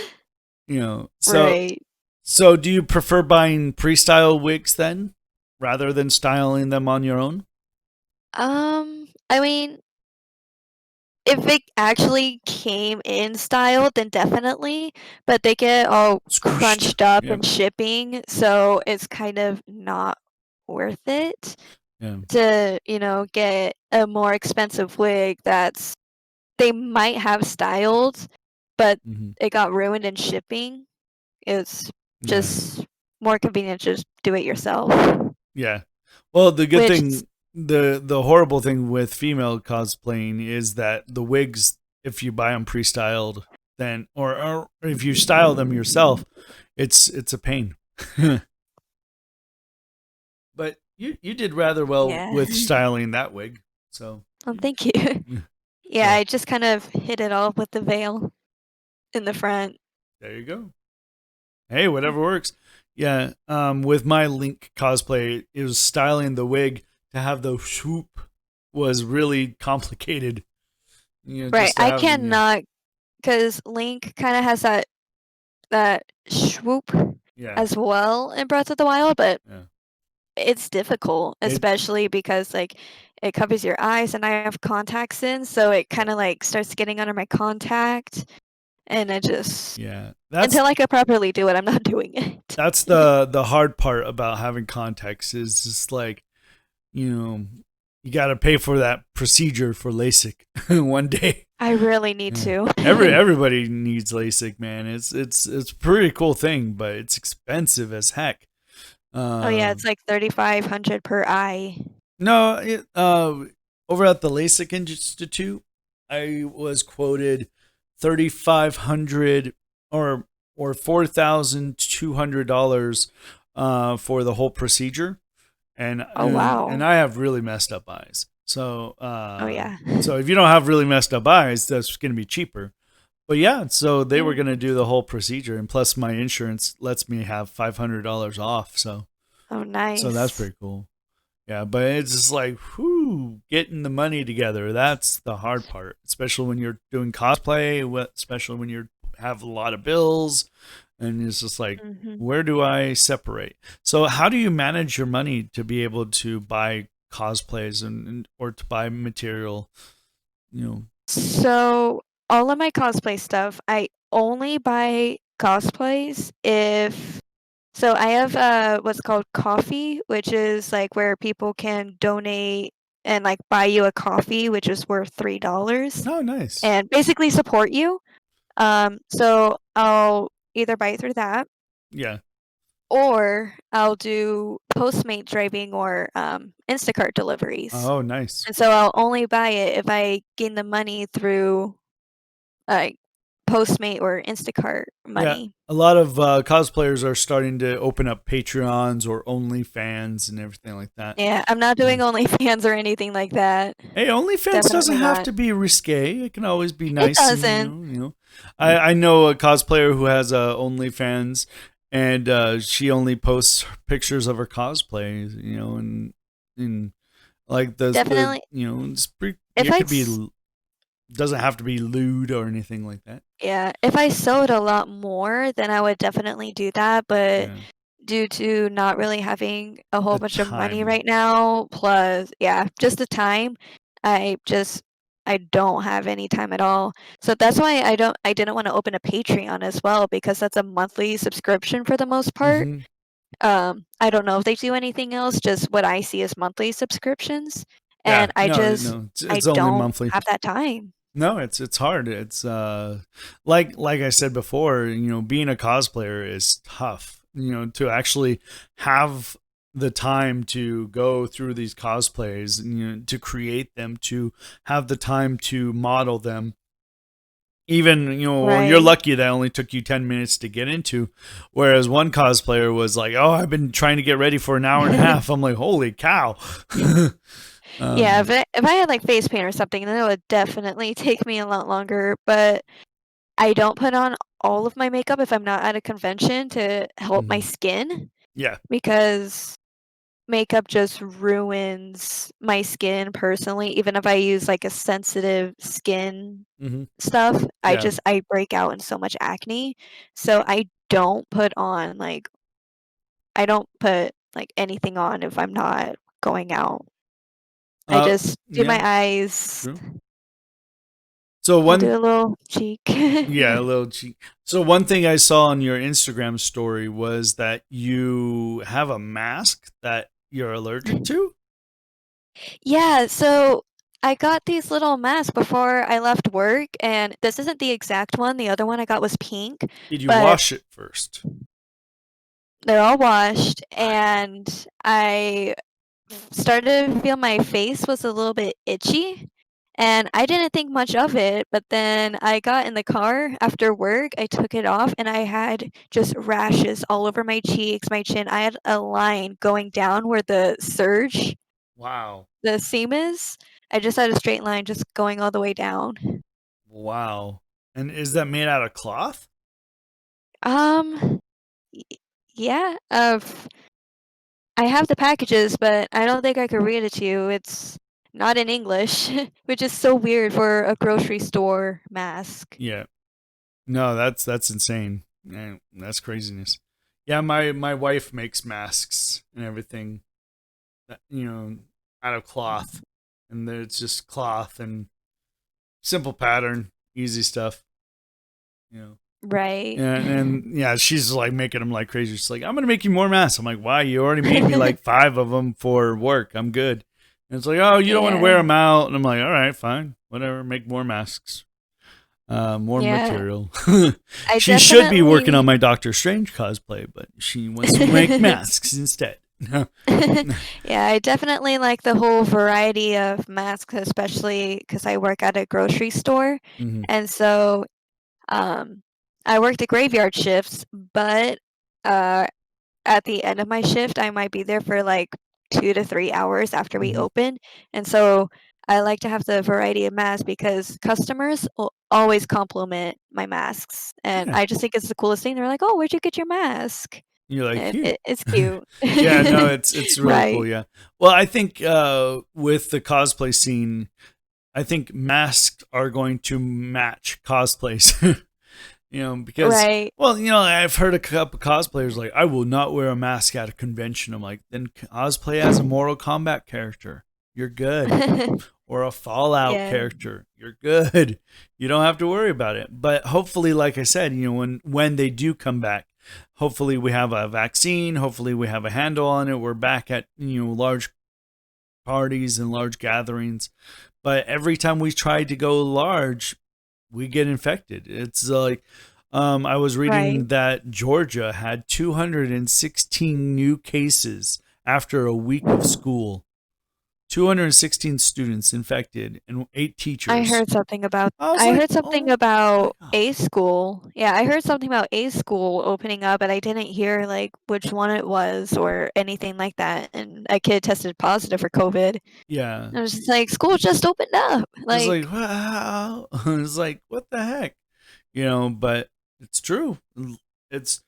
A: know, so
B: Right.
A: do you prefer buying pre-style wigs then rather than styling them on your own?
B: I mean, if it actually came in style, then definitely, but they get all
A: Squished.
B: crunched up
A: Yep.
B: in shipping, so it's kind of not worth it
A: Yeah.
B: to, get a more expensive wig that's they might have styled, but
A: Hmm.
B: it got ruined in shipping. It's
A: Yeah.
B: just more convenient to just do it yourself,
A: Yeah. Well, the good
B: which
A: thing, the horrible thing with female cosplaying is that the wigs, if you buy them pre-styled, then or if you style them yourself, it's a pain. But you did rather well
B: yeah.
A: with styling that wig. So
B: Well, thank you. Yeah,
A: so
B: I just kind of hit it off with the veil in the front.
A: there you go. Hey, whatever works. Yeah. With my Link cosplay, it was styling the wig to have the swoop was really complicated.
B: Right,
A: just to
B: I
A: have
B: cannot, because Link kinda has that swoop
A: yeah,
B: as well in Breath of the Wild, but
A: yeah.
B: it's difficult,
A: It
B: especially because, like, it covers your eyes and I have contacts in, so it
A: yeah,
B: kinda, like, starts getting under my contact, and I just
A: yeah.
B: until I could properly do it, I'm not doing it.
A: That's the hard part about having context is just like, you know, you got to pay for that procedure for LASIK one day.
B: I really need
A: Yeah.
B: to.
A: Everybody needs LASIK, man. It's a pretty cool thing, but it's expensive as heck.
B: Oh, yeah,
A: Uh,
B: it's like 3,500 per eye.
A: no, over at the LASIK Institute, I was quoted 3,500 or $4,200 for the whole procedure, and
B: Oh,
A: and
B: wow.
A: and I have really messed up eyes.
B: Oh, yeah.
A: So if you don't have really messed up eyes, that's going to be cheaper. But yeah, so they were
B: Yeah.
A: going to do the whole procedure, and plus my insurance lets me have $500 off.
B: Oh,
A: So that's
B: nice.
A: pretty cool. Yeah, but it's just like, whoo, getting the money together. That's the hard part, especially when you're doing cosplay, especially when you have a lot of bills, and it's just like,
B: Mhm.
A: where do I separate? So, how do you manage your money to be able to buy cosplays and or to buy material? You know,
B: So, all of my cosplay stuff, I only buy cosplays if so I have, what's called coffee, which is, like, where people can donate and, like, buy you a coffee, which is worth $3,
A: oh, nice.
B: and basically support you. So I'll either buy it through that,
A: Yeah.
B: or I'll do Postmate driving or, Instacart deliveries.
A: Oh, nice.
B: And so I'll only buy it if I gain the money through, like, Postmate or Instacart
A: Yeah,
B: money.
A: a lot of cosplayers are starting to open up Patreons or OnlyFans and everything like that.
B: Yeah, I'm not
A: Yeah.
B: doing OnlyFans or anything like that.
A: Hey, OnlyFans doesn't
B: Definitely
A: have
B: not.
A: to be risque. It can always be
B: It
A: nice and
B: doesn't.
A: you know. I know a cosplayer who has a OnlyFans, and she only posts pictures of her cosplays. You know, and like the
B: Definitely
A: you know
B: if
A: it
B: I
A: could be
B: s
A: doesn't have to be lewd or anything like that.
B: yeah, if I sewed a lot more, then I would definitely do that, but
A: Yeah,
B: due to not really having a whole
A: the
B: bunch of money
A: time.
B: right now, plus yeah, just the time, I just I don't have any time at all. So that's why I didn't wanna open a Patreon as well because that's a monthly subscription for the most part.
A: Hmm.
B: I don't know if they do anything else, just what I see is monthly subscriptions,
A: Yeah,
B: and
A: no,
B: I
A: it's only
B: don't
A: monthly.
B: have that time.
A: No, it's hard. It's like I said before, you know, being a cosplayer is tough. You know, to actually have the time to go through these cosplays, and, you know, to create them, to have the time to model them. Even, you know, you're
B: Right.
A: lucky that only took you 10 minutes to get into, whereas one cosplayer was like, "Oh, I've been trying to get ready for an hour and a half." I'm like, "Holy cow!"
B: Yeah,
A: um,
B: if I had, like, face paint or something, then it would definitely take me a lot longer, but I don't put on all of my makeup if I'm not at a convention to help my
A: mhm.
B: skin,
A: Yeah.
B: because makeup just ruins my skin personally, even if I use, like, a sensitive skin
A: Hmm.
B: stuff,
A: Yeah.
B: I break out in so much acne, so I don't put, like, anything on if I'm not going out. I
A: Uh,
B: just do my
A: yeah.
B: eyes,
A: True. So
B: I'll do
A: one
B: a little cheek.
A: Yeah, a little cheap. So one thing I saw on your Instagram story was that you have a mask that you're allergic to.
B: Yeah, so I got these little masks before I left work, and this isn't the exact one, the other one I got was pink,
A: Did you
B: but
A: wash it first?
B: they're all washed,
A: I
B: and I started to feel my face was a little bit itchy, and I didn't think much of it, but then I got in the car after work, I took it off, and I had just rashes all over my cheeks, my chin. I had a line going down where
A: wow,
B: the seam is. I just had a straight line just going all the way down.
A: wow. And is that made out of cloth?
B: Um, y yeah, I have the packages, but I don't think I could read it to you. It's not in English, which is so weird for a grocery store mask.
A: Yeah. No, that's insane. Man, that's craziness. Yeah, my wife makes masks and everything that, out of cloth. And it's just cloth and simple pattern, easy stuff, you know.
B: Right.
A: And yeah, she's like making them like crazy. She's like, I'm gonna make you more masks. I'm like, why? You already made me like 5 of them for work. I'm good. And it's like, oh, you don't want to wear
B: Yeah.
A: them out. And I'm like, all right, fine, whatever. Make more masks, more
B: Yeah.
A: material.
B: I
A: She should be working on
B: definitely
A: my Doctor Strange cosplay, but she wants to make masks instead.
B: Yeah, I definitely like the whole variety of masks, especially because I work at a grocery store.
A: Hmm.
B: And so um, I work the graveyard shifts, but uh, at the end of my shift, I might be there for like 2 to 3 hours after we
A: Hmm.
B: open. And so I like to have the variety of masks because customers will always compliment my masks. And
A: Yeah,
B: I just think it's the coolest thing. They're like, oh, where'd you get your mask?
A: you're like
B: And
A: here.
B: it's cute.
A: Yeah, no, it's really cool.
B: Right,
A: Yeah. Well, I think with the cosplay scene, I think masks are going to match cosplays. Because
B: right.
A: I've heard a couple cosplayers like, I will not wear a mask at a convention. I'm like, then cosplay as a Mortal Kombat character. You're good. Or a Fallout
B: Yeah,
A: character. You're good. You don't have to worry about it. But hopefully, like I said, when they do come back, hopefully we have a vaccine. Hopefully we have a handle on it. We're back at large parties and large gatherings. But every time we try to go large, we get infected. It's like I was
B: right.
A: reading that Georgia had 216 new cases after a week of school. 216 students infected and 8 teachers. I was
B: I
A: like,
B: heard something
A: oh my
B: about
A: god.
B: A school. Yeah, I heard something about A school opening up, but I didn't hear like which one it was or anything like that. And a kid tested positive for COVID.
A: Yeah.
B: I was just like, school just opened up.
A: It's like,
B: Like,
A: wow. It's like, what the heck? But it's true. It's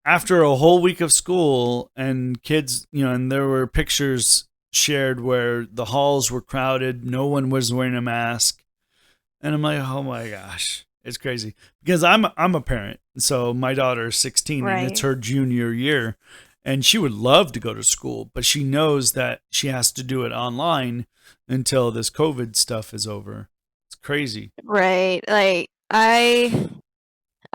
A: after a whole week of school and kids, and there were pictures shared where the halls were crowded, no one was wearing a mask. And I'm like, oh my gosh, it's crazy because I'm a parent. So my daughter is 16 and it's
B: right,
A: her junior year, and she would love to go to school, but she knows that she has to do it online until this COVID stuff is over. It's crazy.
B: right. Like,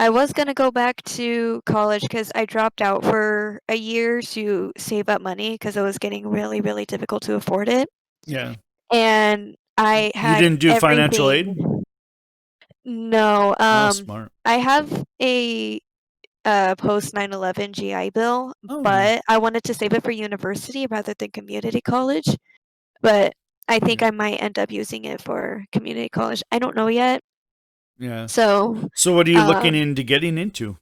B: I was gonna go back to college because I dropped out for a year to save up money because it was getting really, really difficult to afford it.
A: Yeah.
B: And I
A: You
B: had
A: didn't do financial aid?
B: everything. No,
A: Oh, smart.
B: I have a post 9/11 GI Bill,
A: Oh, nice.
B: but I wanted to save it for university rather than community college. But I think
A: Yeah.
B: I might end up using it for community college. I don't know yet.
A: Yeah.
B: So,
A: So what are you looking
B: um,
A: into getting into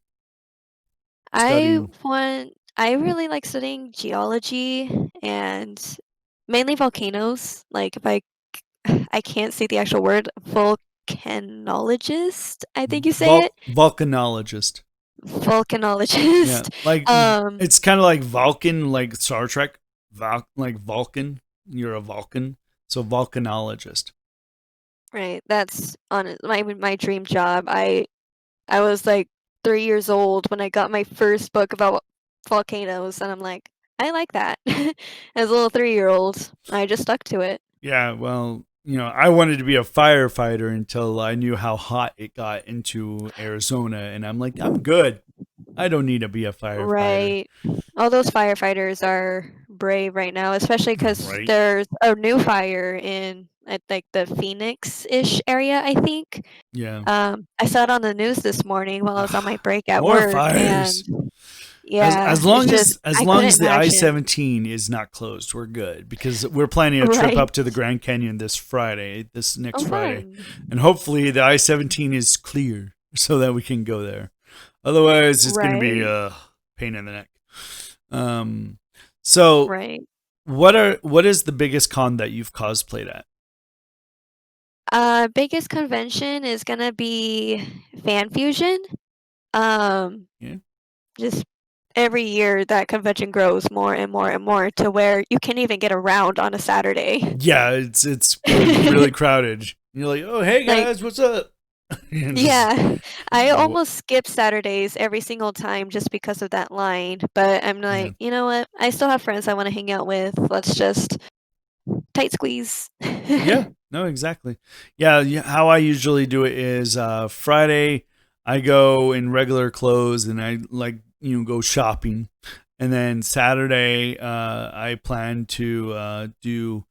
B: I
A: studying?
B: I really like studying geology and mainly volcanoes. Like if I can't say the actual word, volcanologist, I think you say it.
A: Volcanologist. Yeah,
B: Volcanologist.
A: like
B: Um,
A: it's kind of like Vulcan, like Star Trek. Like Vulcan, you're a Vulcan, so volcanologist.
B: right. That's on my dream job. I was like 3 years old when I got my first book about volcanoes, and I'm like, I like that. As a little 3 year old, I just stuck to it.
A: Yeah, well, I wanted to be a firefighter until I knew how hot it got into Arizona, and I'm like, I'm good. I don't need to be a firefighter.
B: Right. All those firefighters are brave right now, especially because
A: Right?
B: there's a new fire in at like the Phoenix-ish area, I think.
A: Yeah.
B: I saw it on the news this morning while I was on my break at
A: More
B: work, and
A: fires. As
B: yeah,
A: as
B: it's
A: long
B: just
A: as as
B: I
A: long
B: couldn't
A: as the
B: imagine.
A: I-17 is not closed, we're good because we're planning a trip
B: Right.
A: up to the Grand Canyon this next
B: Oh,
A: Friday,
B: fun.
A: and hopefully the I-17 is clear so that we can go there. Otherwise, it's going to be
B: Right.
A: a pain in the neck. Um, so
B: Right.
A: what is the biggest con that you've cosplayed at?
B: Biggest convention is gonna be Fan Fusion. Um,
A: Yeah,
B: just every year that convention grows more and more and more to where you can't even get around on a Saturday.
A: Yeah, it's like really crowded. And you're like, oh hey
B: Like,
A: guys, what's up? And just
B: yeah, I
A: wha-
B: almost skip Saturdays every single time just because of that line, but I'm
A: yeah.
B: like, you know what? I still have friends I want to hang out with. Let's just tight squeeze.
A: Yeah, no, exactly. Yeah, how I usually do it is Friday I go in regular clothes and I like go shopping, and then Saturday I plan to do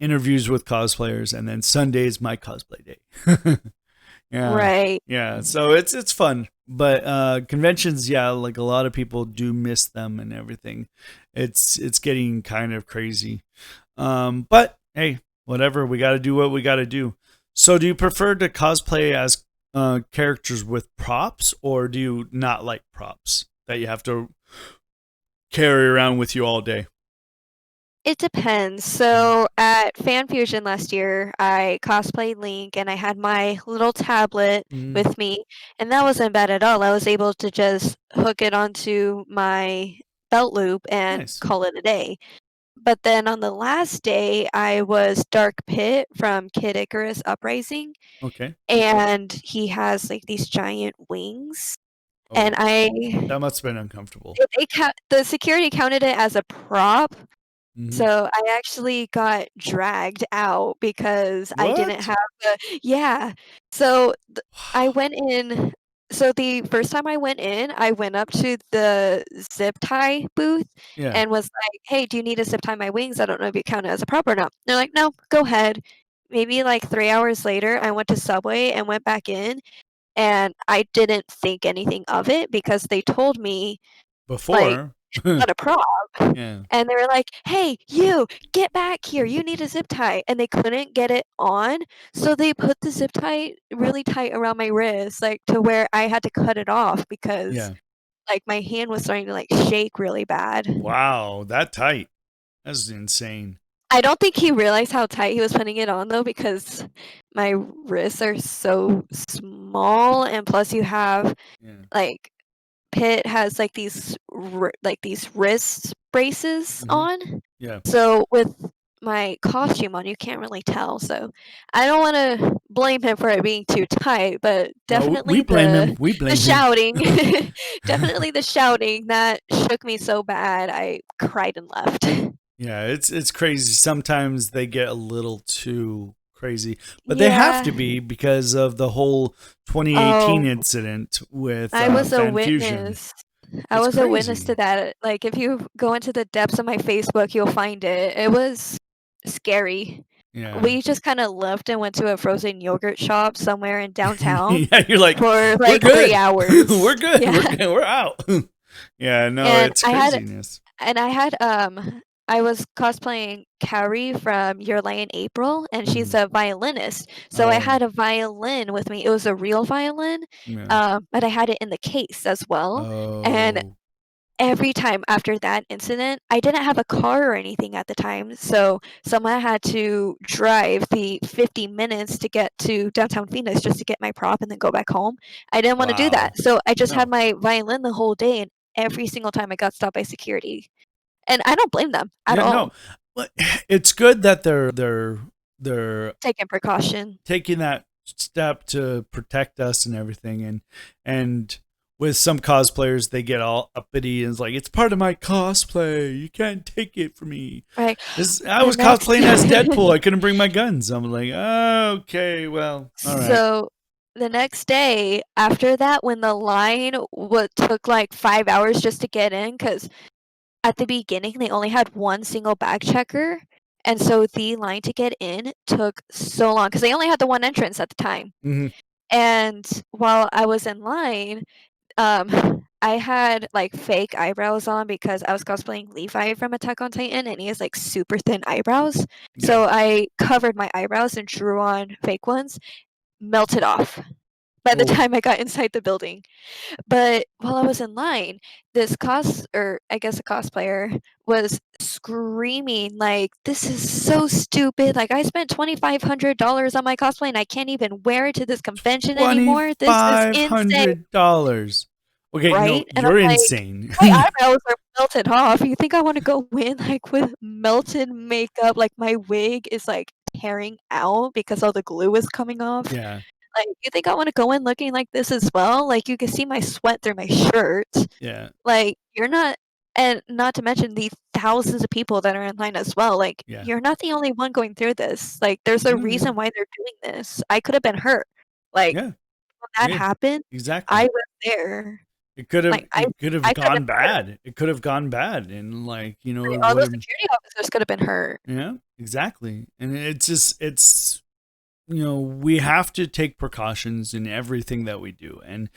A: interviews with cosplayers, and then Sunday is my cosplay day. Yeah,
B: Right.
A: yeah. So it's fun, but conventions, yeah, like a lot of people do miss them and everything. It's getting kind of crazy. But hey, whatever. We got to do what we got to do. So, do you prefer to cosplay as characters with props, or do you not like props that you have to carry around with you all day?
B: It depends.
A: Mhm.
B: So at Fan Fusion last year, I cosplayed Link and I had my little tablet
A: Mm,
B: with me, and that wasn't bad at all. I was able to just hook it onto my belt loop and
A: nice.
B: call it a day. But then on the last day, I was Dark Pit from Kid Icarus Uprising,
A: Okay.
B: and he has like these giant wings. And
A: Oh,
B: I,
A: that must have been uncomfortable.
B: the security counted it as a prop,
A: Hmm.
B: so I actually got dragged out because I didn't
A: What?
B: have the yeah. So I
A: Wow.
B: went in. So the first time I went in, I went up to the zip tie booth
A: Yeah.
B: and was like, "Hey, do you need to zip tie my wings? I don't know if you count it as a prop or not." They're like, "No, go ahead." Maybe like 3 hours later, I went to Subway and went back in, and I didn't think anything of it because they told me like
A: Before.
B: it's not a prop.
A: Yeah.
B: And they were like, "Hey, you, get back here. You need a zip tie." And they couldn't get it on, so they put the zip tie really tight around my wrist, like to where I had to cut it off because
A: Yeah.
B: like my hand was starting to like shake really bad.
A: Wow. That tight. That's insane.
B: I don't think he realized how tight he was putting it on though because my wrists are so small and plus you have
A: Yeah.
B: like Pitt has like these wrist braces
A: Hmm.
B: on.
A: Yeah.
B: So with my costume on, you can't really tell. So I don't want to blame him for it being too tight, but
A: No, we
B: definitely
A: blame him. We
B: the
A: blame him.
B: shouting, definitely the shouting that shook me so bad I cried and left.
A: Yeah, it's crazy. Sometimes they get a little too crazy, but they have
B: Yeah.
A: to be because of the whole 2018
B: Oh,
A: incident with
B: I was a
A: Fan Fusion.
B: witness. I
A: It's
B: was a witness to
A: crazy.
B: that. Like, if you go into the depths of my Facebook, you'll find it. It was scary.
A: Yeah.
B: We just kinda left and went to a frozen yogurt shop somewhere in downtown
A: Yeah, you're like,
B: for,
A: we're
B: like, 3
A: good.
B: hours.
A: We're good. We're
B: Yeah,
A: good. We're out. Yeah, no,
B: and
A: it's
B: I had
A: craziness.
B: I was cosplaying Kaori from Your Lane April, and she's
A: Mhm.
B: a violinist. So I
A: Oh,
B: had a violin with me. It was a real violin,
A: yeah.
B: but I had it in the case as well, and
A: Oh,
B: every time after that incident, I didn't have a car or anything at the time, so someone had to drive the 50 minutes to get to downtown Phoenix just to get my prop and then go back home. I didn't wanna do that,
A: wow.
B: so I just had
A: No.
B: my violin the whole day, and every single time I got stopped by security. And I don't blame them at
A: Yeah, no.
B: all,
A: But it's good that they're
B: taking precaution.
A: taking that step to protect us and everything, and with some cosplayers they get all uppity and it's like it's part of my cosplay, you can't take it from me.
B: Right.
A: This I
B: The
A: was
B: next
A: cosplaying as Deadpool, I couldn't bring my guns. I'm like, oh, okay, well, all right.
B: So, the next day after that, when the line what took, like, 5 hours just to get in, because at the beginning, they only had one single bag checker, and so the line to get in took so long because they only had the one entrance at the time.
A: Hmm.
B: And while I was in line, I had, like, fake eyebrows on because I was cosplaying Levi from Attack on Titan, and he has, like, super thin eyebrows.
A: Yeah.
B: So I covered my eyebrows and drew on fake ones, melted off by the
A: Oh,
B: time I got inside the building. But while I was in line, this or I guess a cosplayer was screaming like, "This is so stupid! Like I spent $2,500 on my cosplay and I can't even wear it to this convention anymore. This is insane!"
A: $2,500. Okay, no,
B: right? And I'm
A: you're
B: like,
A: insane.
B: my eyebrows are melted off. You think I wanna go in, like, with melted makeup, like, my wig is, like, tearing out because all the glue is coming off?
A: Yeah,
B: Like, you think I wanna go in looking like this as well? Like, you can see my sweat through my shirt.
A: yeah,
B: Like, you're not, and not to mention the thousands of people that are in line as well, like,
A: yeah.
B: you're not the only one going through this. Like, there's a
A: No, yeah,
B: reason why they're doing this. I could have been hurt. Like,
A: yeah,
B: when that
A: yeah,
B: happened, I
A: exactly.
B: was there.
A: It could have
B: Like,
A: it could have
B: I could have
A: gone
B: been hurt.
A: bad. It could have gone bad, and like
B: Like,
A: it
B: all
A: would
B: those
A: have.
B: security officers could have been hurt.
A: Yeah, exactly. And it's just it's we have to take precautions in everything that we do. And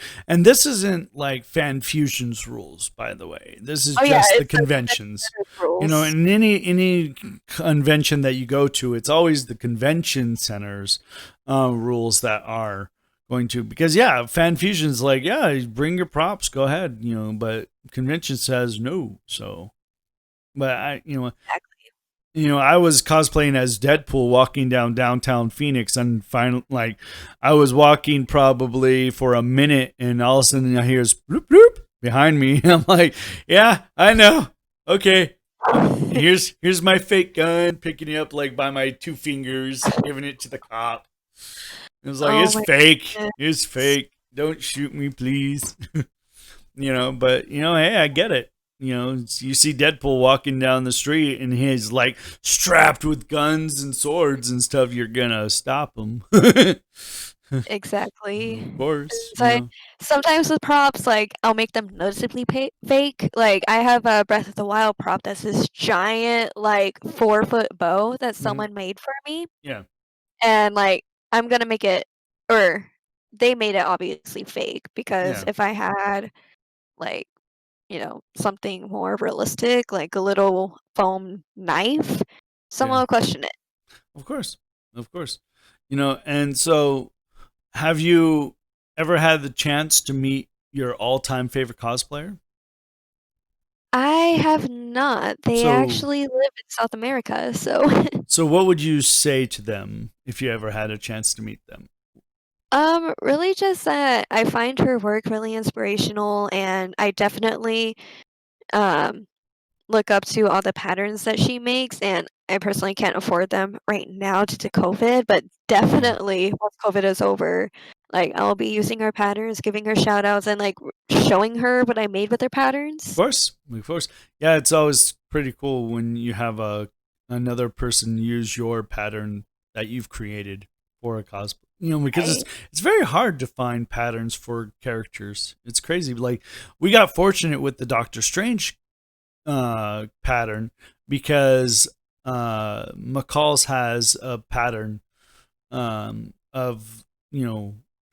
A: this isn't like fan fusions rules, by the way. This is
B: Oh, yeah,
A: just the
B: it's the
A: conventions.
B: rules.
A: In any convention that you go to, it's always the convention centers rules that are going to, because yeah, fan fusion's like, yeah, bring your props, go ahead, but convention says no. So but
B: Exactly.
A: I was cosplaying as Deadpool walking down downtown Phoenix, and finally, like, I was walking probably for a minute, and all of a sudden I hear bloop bloop behind me. I'm like, yeah, I know. Okay, here's my fake gun, picking it up like by my two fingers, giving it to the cop. It was like,
B: Oh
A: it's
B: my
A: fake.
B: goodness.
A: It's fake. Don't shoot me, please. But hey, I get it. You see Deadpool walking down the street and he's like strapped with guns and swords and stuff. You're gonna stop him,
B: Exactly.
A: of course.
B: It's like, sometimes with props, like, I'll make them noticeably fake. Like, I have a Breath of the Wild prop that's this giant, like, 4-foot bow that
A: Mhm.
B: someone made for me,
A: Yeah,
B: and, like, I'm gonna make it, or they made it obviously fake, because
A: yeah,
B: if I had, like, something more realistic, like a little foam knife, someone
A: yeah.
B: will question it.
A: Of course, of course. And so, have you ever had the chance to meet your all-time favorite cosplayer?
B: I have not. They
A: So,
B: actually live in South America, so
A: so what would you say to them if you ever had a chance to meet them?
B: Really just that I find her work really inspirational, and I definitely, um, look up to all the patterns that she makes, and I personally can't afford them right now due to COVID, but
A: Yeah.
B: definitely once COVID is over, like, I'll be using her patterns, giving her shout outs, and, like, showing her what I made with her
A: Of
B: patterns.
A: course, of course. Yeah, it's always pretty cool when you have a another person use your pattern that you've created for a cosplay. Because
B: Right.
A: it's very hard to find patterns for characters. It's crazy. Like, we got fortunate with the Doctor Strange pattern because McCall's has a pattern of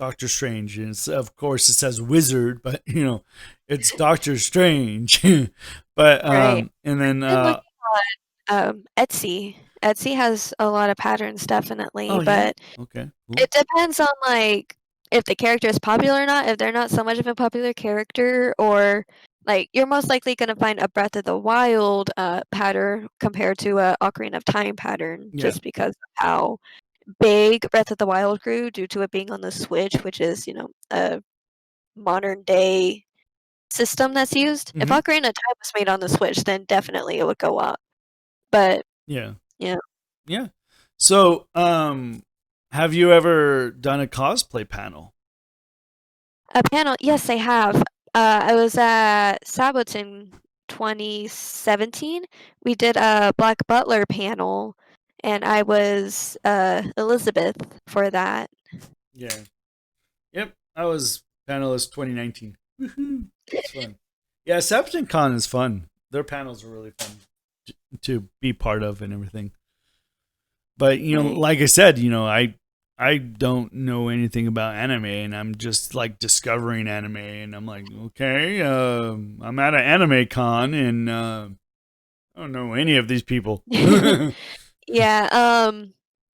A: Doctor Strange, and of course it says wizard, but it's Doctor Strange. But
B: Right.
A: and then
B: Been looking on, Etsy. Etsy has a lot of patterns, definitely,
A: oh yeah,
B: but
A: okay, cool,
B: it depends on, like, if the character is popular or not. If they're not so much of a popular character, or, like, you're most likely gonna find a Breath of the Wild, pattern compared to a Ocarina of Time pattern,
A: yeah,
B: just because of how big Breath of the Wild grew due to it being on the Switch, which is, a modern day system that's used. If
A: hmm,
B: Ocarina of Time was made on the Switch, then definitely it would go up. But,
A: yeah,
B: yeah.
A: yeah. So have you ever done a cosplay panel?
B: A panel, yes, I have. I was at Saboton 2017. We did a Black Butler panel, and I was Elizabeth for that.
A: Yeah, yep, I was panelist 2019. Woohoo! It's fun. Yeah, Septon Con is fun. Their panels are really fun to be part of and everything. But
B: Right.
A: like I said, I don't know anything about anime, and I'm just like discovering anime, and I'm like, okay, I'm at an anime con, and I don't know any of these people.
B: Yeah,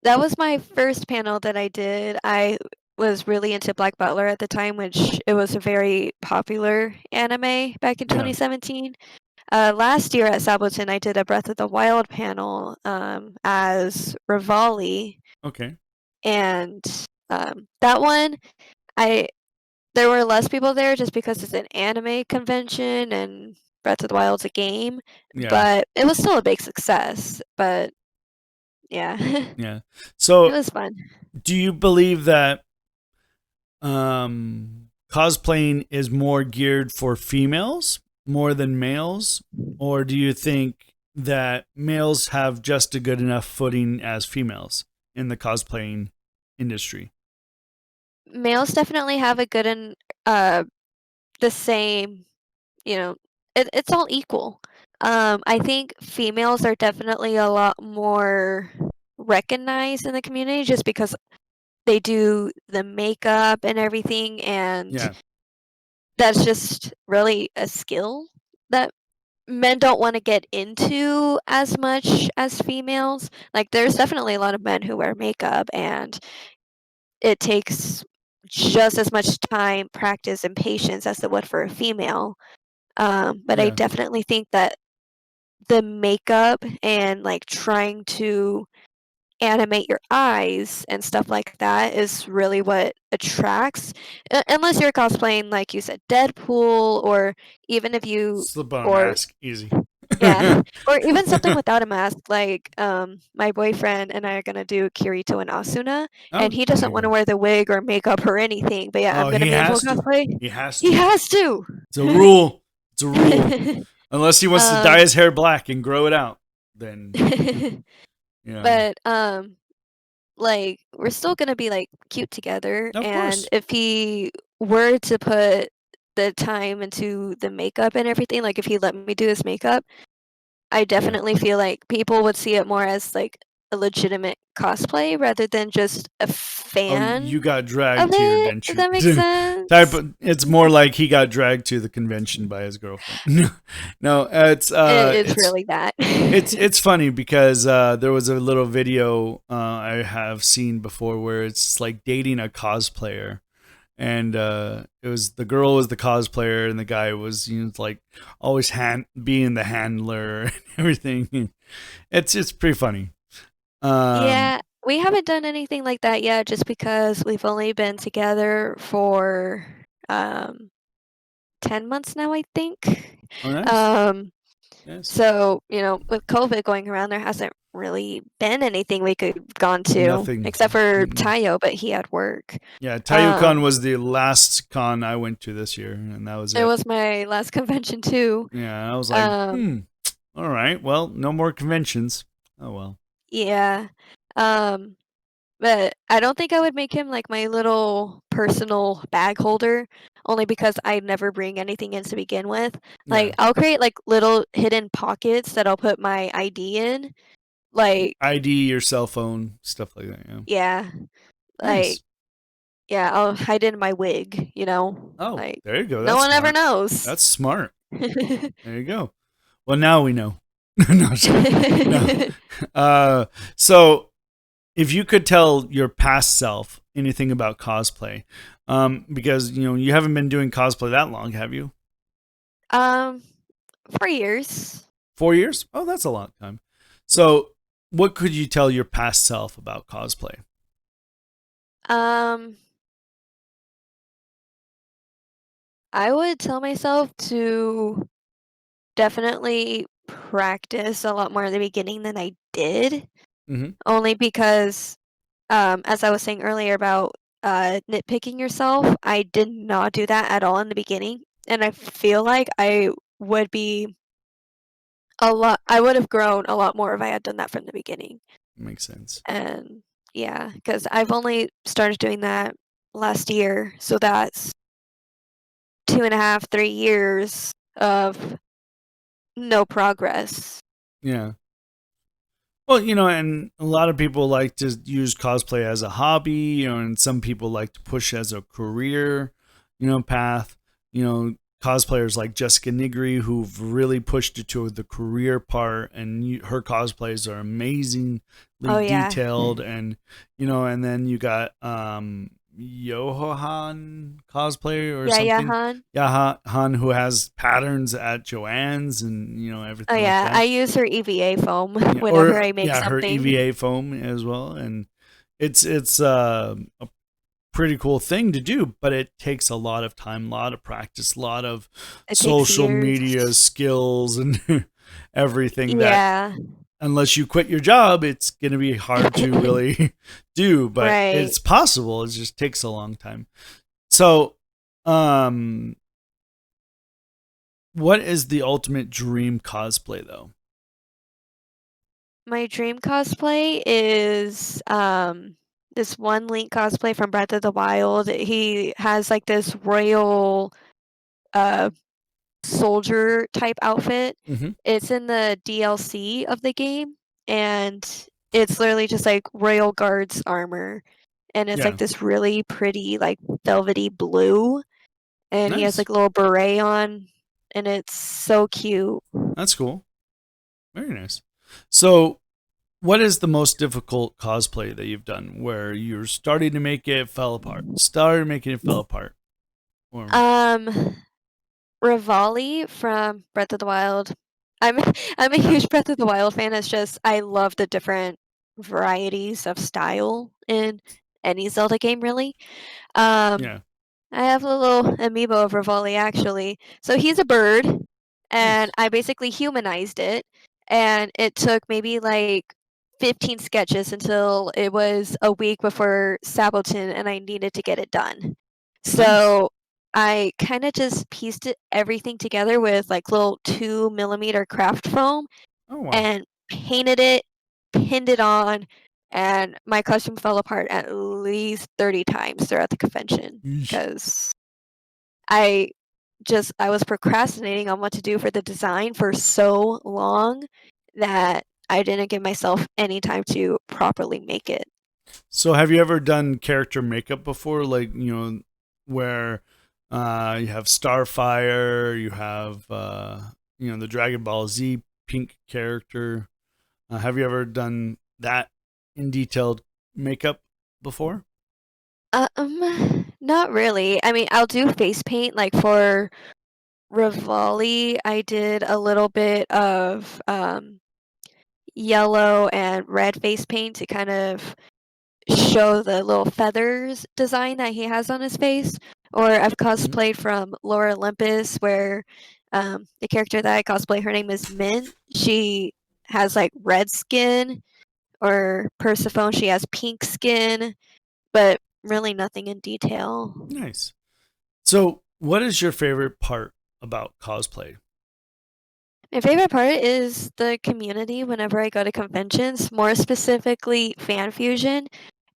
B: that was my first panel that I did. I was really into Black Butler at the time, which it was a very popular anime back in
A: Yeah.
B: 2017. Last year at Saboton, I did a Breath of the Wild panel, as Rivali,
A: Okay.
B: and, that one, I there were less people there just because it's an anime convention and Breath of the Wild's a game,
A: Yeah,
B: but it was still a big success. But yeah,
A: yeah.
B: it
A: So,
B: was fun.
A: do you believe that cosplaying is more geared for females more than males, or do you think that males have just a good enough footing as females in the cosplaying industry?
B: Males definitely have a good and the same, you know, it's all equal. I think females are definitely a lot more recognized in the community just because they do the makeup and everything, and
A: Yeah,
B: that's just really a skill that men don't want to get into as much as females. Like, there's definitely a lot of men who wear makeup, and it takes just as much time, practice, and patience as it would for a female. But I
A: yeah.
B: definitely think that the makeup and like trying to animate your eyes and stuff like that is really what attracts. Unless you're cosplaying, like you said, Deadpool, or even if you,
A: Slip on a
B: or
A: mask, easy.
B: yeah, or even something without a mask. Like my boyfriend and I are gonna do Kirito and Asuna, and
A: Oh,
B: he
A: there
B: doesn't
A: you
B: want to
A: go.
B: wear the wig or makeup or anything. But yeah, I'm
A: Oh,
B: gonna
A: he
B: be in full
A: has to.
B: cosplay.
A: He has
B: He
A: to.
B: has to.
A: It's a rule. It's a rule. Unless he wants to dye
B: um,
A: his hair black and grow it out, then yeah.
B: but like, we're still gonna be like cute together,
A: Of
B: and
A: course.
B: if he were to put the time into the makeup and everything, like if he let me do his makeup, I
A: Yeah.
B: definitely feel like people would see it more as like a legitimate cosplay rather than just a
A: Oh,
B: fan
A: you got
B: of
A: dragged to your
B: it, if
A: adventure.
B: that makes
A: Type.
B: sense.
A: It's more like he got dragged to the convention by his girlfriend. No,
B: It's really that.
A: it's funny because there was a little video I have seen before where it's like dating a cosplayer, and it was the girl was the cosplayer and the guy was like always being the handler and everything. It's pretty funny. Um,
B: Yeah, we haven't done anything like that yet just because we've only been together for, um 10 months now, I think.
A: oh, nice,
B: Um,
A: yes,
B: so, with COVID going around, there hasn't really been anything we could gone to
A: nothing.
B: except for
A: Mm-mm.
B: Tayo, but he had work.
A: Yeah, TayuCon
B: Um,
A: was the last con I went to this year, and that was
B: it
A: it.
B: was my last convention too.
A: Yeah, I was like,
B: Um,
A: all right, well, no more conventions. Oh well.
B: yeah. Um, but I don't think I would make him like my little personal bag holder, only because I never bring anything in to begin with. Like,
A: Yeah,
B: I'll create like little hidden pockets that I'll put my ID in. Like,
A: ID, your cell phone, stuff like that. Yeah,
B: yeah, like,
A: nice.
B: yeah, I'll hide in my wig.
A: Oh,
B: Like,
A: there you go.
B: no
A: That's
B: one ever
A: smart.
B: knows.
A: That's smart. There you go. Well, now we know. No, just kidding. No. Uh, so if you could tell your past self anything about cosplay, because you haven't been doing cosplay that long, have you?
B: Um, for years.
A: 4 years? Oh, that's a long time. So, what could you tell your past self about cosplay?
B: Um, I would tell myself to definitely practice a lot more in the beginning than I did,
A: Hmm.
B: only because, as I was saying earlier about nitpicking yourself, I did not do that at all in the beginning, and I feel like would be I would have grown a lot more if I had done that from the beginning.
A: Makes sense.
B: And yeah, because I've only started doing that last year, so that's 2.5, 3 years of no progress.
A: Yeah. Well, and a lot of people like to use cosplay as a hobby, and some people like to push as a career, path. Cosplayers like Jessica Nigri who've really pushed it to the career part, and her cosplays are amazingly
B: Oh yeah.
A: detailed, and then you got Yohan cosplayer or
B: Yeah, yeah,
A: something.
B: Han.
A: Yahan who has patterns at Joanne's and
B: Oh
A: everything like
B: yeah, I
A: that.
B: use her EVA foam
A: Yeah,
B: whenever
A: or
B: I make
A: yeah, her
B: something.
A: EVA foam as well, and it's pretty cool thing to do, but it takes a lot of time, a lot of practice, a lot of
B: It takes
A: social
B: years.
A: media skills and everything that
B: Yeah.
A: unless you quit your job, it's going to be hard to really do, but
B: Right.
A: it's possible. It just takes a long time. So, um, what is the ultimate dream cosplay though?
B: My dream cosplay is this one Link cosplay from Breath of the Wild. He has like this royal uh soldier type outfit.
A: Mm-hmm.
B: It's in the DLC of the game, and it's literally just like royal guards armor, and it's like
A: Yeah,
B: this really pretty like velvety blue, and he has
A: nice.
B: like a little beret on, and it's so cute.
A: That's cool. Very nice. So, what is the most difficult cosplay that you've done where you're starting to make it fell apart? Started making it fell apart. Or
B: Um, Rivali from Breath of the Wild. I'm I'm a huge Breath of the Wild fan. It's just I love the different varieties of style in any Zelda game, really. Um,
A: yeah,
B: I have a little amiibo of Rivali actually. So he's a bird, and
A: nice.
B: I basically humanized it, and it took maybe like 15 sketches until it was a week before Sabotin, and I needed to get it done.
A: Nice.
B: So I kind of just pieced everything together with like little 2 millimeter craft foam
A: Oh wow.
B: and painted it, pinned it on, and my costume fell apart at least 30 times throughout the convention
A: Yeesh.
B: because I I was procrastinating on what to do for the design for so long that I didn't give myself any time to properly make it.
A: So have you ever done character makeup before? Like, where you have Starfire, you have the Dragon Ball Z pink character. Have you ever done that in detailed makeup before?
B: Not really. I mean, I'll do face paint like for Rivali. I did a little bit of yellow and red face paint to kind of show the little feathers design that he has on his face. Or I've
A: Hmm.
B: cosplayed from Lore Olympus, where the character that I cosplay, her name is Mint. She has like red skin, or Persephone, she has pink skin, but really nothing in detail.
A: Nice. So, what is your favorite part about cosplay?
B: My favorite part is the community whenever I go to conventions, more specifically fan fusion.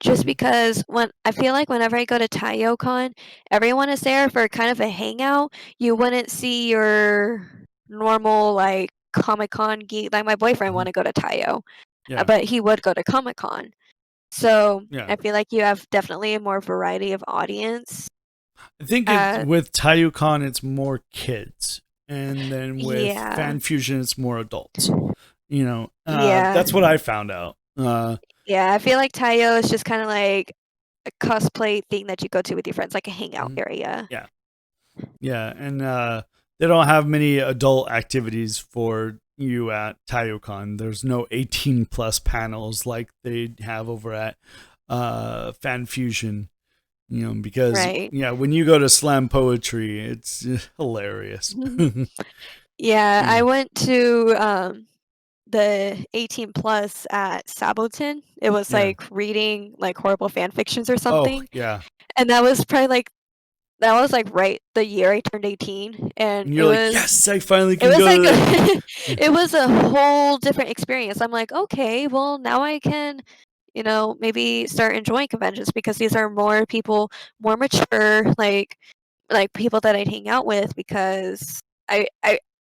B: Just
A: Hmm.
B: because when I feel like whenever I go to TaioCon, everyone is there for kind of a hangout. You wouldn't see your normal like Comic Con geek. Like my boyfriend
A: Hmm.
B: want to go to Taio,
A: Yeah,
B: but he would go to Comic Con. So
A: yeah.
B: I feel like you have definitely a more variety of audience.
A: I think it's
B: Uh,
A: with Tayucon, it's more kids, and then with
B: yeah,
A: Fan Fusion, it's more adults.
B: yeah.
A: That's what I found out.
B: Yeah, I feel like Taio is just kind of like a cosplay thing that you go to with your friends, like a hangout
A: Mhm.
B: area.
A: Yeah, yeah, and they don't have many adult activities for you at Tayucon. There's no 18 plus panels like they have over at Fan Fusion. Because
B: Right.
A: yeah, when you go to slam poetry, it's hilarious.
B: Yeah,
A: Yeah.
B: I went to the 18 plus at Sabotin. It was
A: Yeah.
B: like reading like horrible fan fictions or
A: Oh,
B: something.
A: yeah.
B: And that was like right the year I turned 18, and
A: And you're like, yes, I finally
B: it
A: can
B: was
A: go
B: like
A: to the.
B: it was a whole different experience. I'm like, okay, well now I can, maybe start enjoying conventions because these are more people, more mature, like people that I'd hang out with. Because I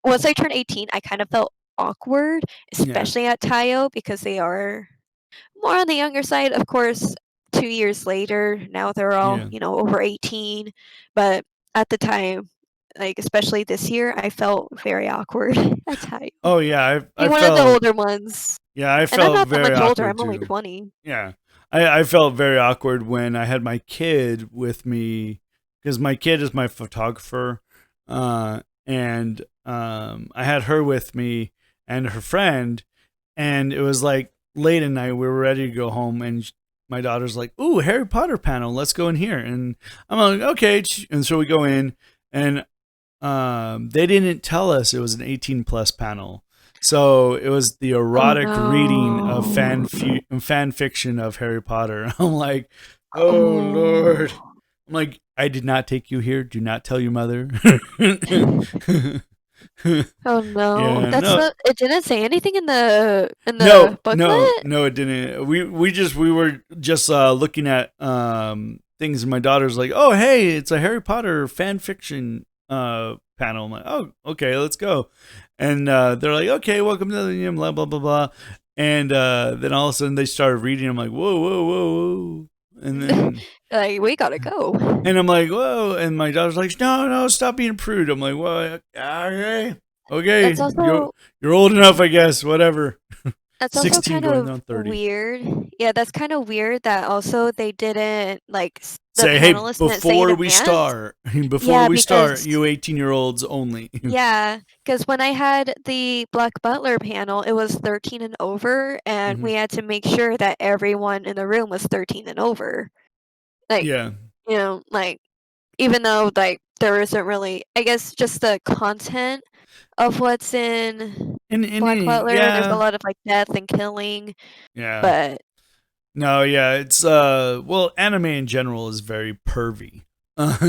B: once I turned 18, I kind of felt awkward,
A: Yeah.
B: especially at Tayo because they are more on the younger side. Of course, 2 years later, now they're all,
A: Yeah.
B: over 18. But at the time, like especially this year, I felt very awkward at time.
A: Oh, yeah. I
B: Being one of the
A: felt.
B: older ones.
A: Yeah, I
B: And I'm
A: felt
B: not that
A: very
B: much older.
A: awkward
B: I'm only
A: too.
B: 20.
A: Yeah. I felt very awkward when I had my kid with me because my kid is my photographer. And I had her with me and her friend. And it was like late at night. We were ready to go home. And my daughter's like, "Ooh, Harry Potter panel. Let's go in here." And I'm like, "Okay." And so we go in, and they didn't tell us it was an 18 plus panel. So it was the
B: Oh
A: erotic reading of
B: no.
A: fan fiction of Harry Potter. I'm like, oh Lord.
B: Oh.
A: I'm like, I did not take you here. Do not tell your mother.
B: Oh no.
A: Yeah,
B: That's
A: no,
B: the it didn't say anything in the
A: no, no,
B: booklet?
A: no, it didn't. We were just looking at things, and my daughter's like, "Oh, hey, it's a Harry Potter fan fiction panel." I'm like, "Oh, okay, let's go." And they're like, "Okay, welcome to the museum, blah blah blah blah." And then all of a sudden they started reading. I'm like, "Whoa, whoa, whoa, whoa!" And then
B: Like, we gotta go.
A: I'm like, "Whoa!" And my daughter's like, "No, no, stop being prude." I'm like, "Well, okay,
B: That's
A: okay,
B: also
A: you're old enough, I guess. Whatever."
B: That's also
A: 16
B: kind
A: going
B: of
A: on 30.
B: weird. Yeah, that's kind of weird that also they didn't like the
A: Say, hey,
B: panelists didn't say in
A: before we
B: advance.
A: start, before
B: Yeah,
A: we start,
B: because
A: you 18-year-olds only.
B: yeah, because when I had the Black Butler panel, it was 13 and over, and
A: Hmm.
B: we had to make sure that everyone in the room was 13 and over. Like,
A: Yeah.
B: like even though like there isn't really, I guess, just the content of what's in
A: And
B: Black Butler. There's a
A: yeah.
B: lot of like death and killing,
A: Yeah.
B: but
A: No, yeah, it's well, anime in general is very pervy.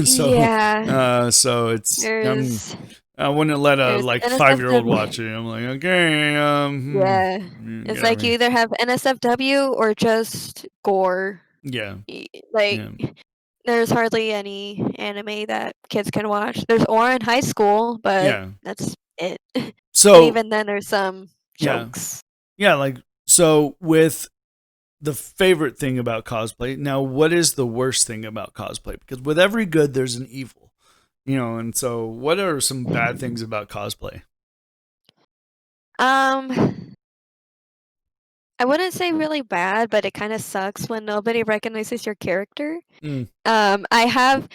A: So
B: yeah,
A: so it's
B: there's
A: I wouldn't let a
B: there's
A: like 5-year-old watch
B: NSFW.
A: it. I'm like, okay,
B: Yeah,
A: get
B: it's
A: out of
B: like you
A: here.
B: either have NSFW or just gore.
A: Yeah.
B: Like
A: Yeah.
B: there's hardly any anime that kids can watch. There's Aura in high school, but
A: Yeah.
B: that's it. And
A: So,
B: even then, there's some
A: yeah.
B: jokes.
A: Yeah, like so with the favorite thing about cosplay. Now, what is the worst thing about cosplay? Because with every good, there's an evil, and so what are some bad things about cosplay?
B: Um, I wouldn't say really bad, but it kind of sucks when nobody recognizes your character.
A: Mm,
B: I have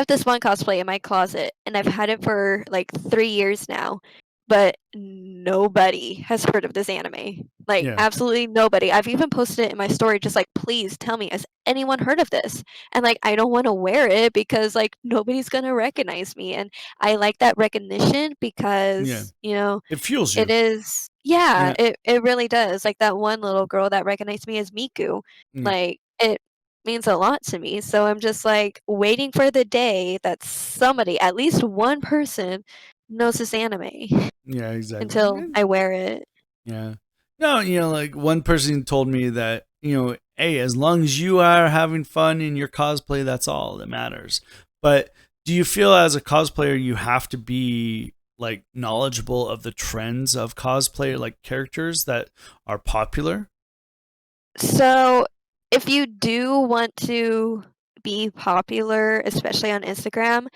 B: this one cosplay in my closet, and I've had it for like 3 years now, but nobody has heard of this anime. Like
A: yeah,
B: absolutely nobody. I've even posted it in my story, just like, please tell me, has anyone heard of this? And like, I don't want to wear it because like nobody's gonna recognize me, and I like that recognition
A: yeah.
B: because
A: It fuels
B: it
A: you.
B: is. Yeah,
A: Yeah,
B: it really does. Like that one little girl that recognized me as Miku.
A: yeah,
B: Like it means a lot to me. So I'm just like waiting for the day that somebody, at least one person, knows this anime
A: yeah. Exactly.
B: until I wear it.
A: Yeah. No, like one person told me that, hey, as long as you are having fun in your cosplay, that's all that matters. But do you feel as a cosplayer you have to be like knowledgeable of the trends of cosplay, like characters that are popular?
B: So if you do want to be popular, especially on Instagram,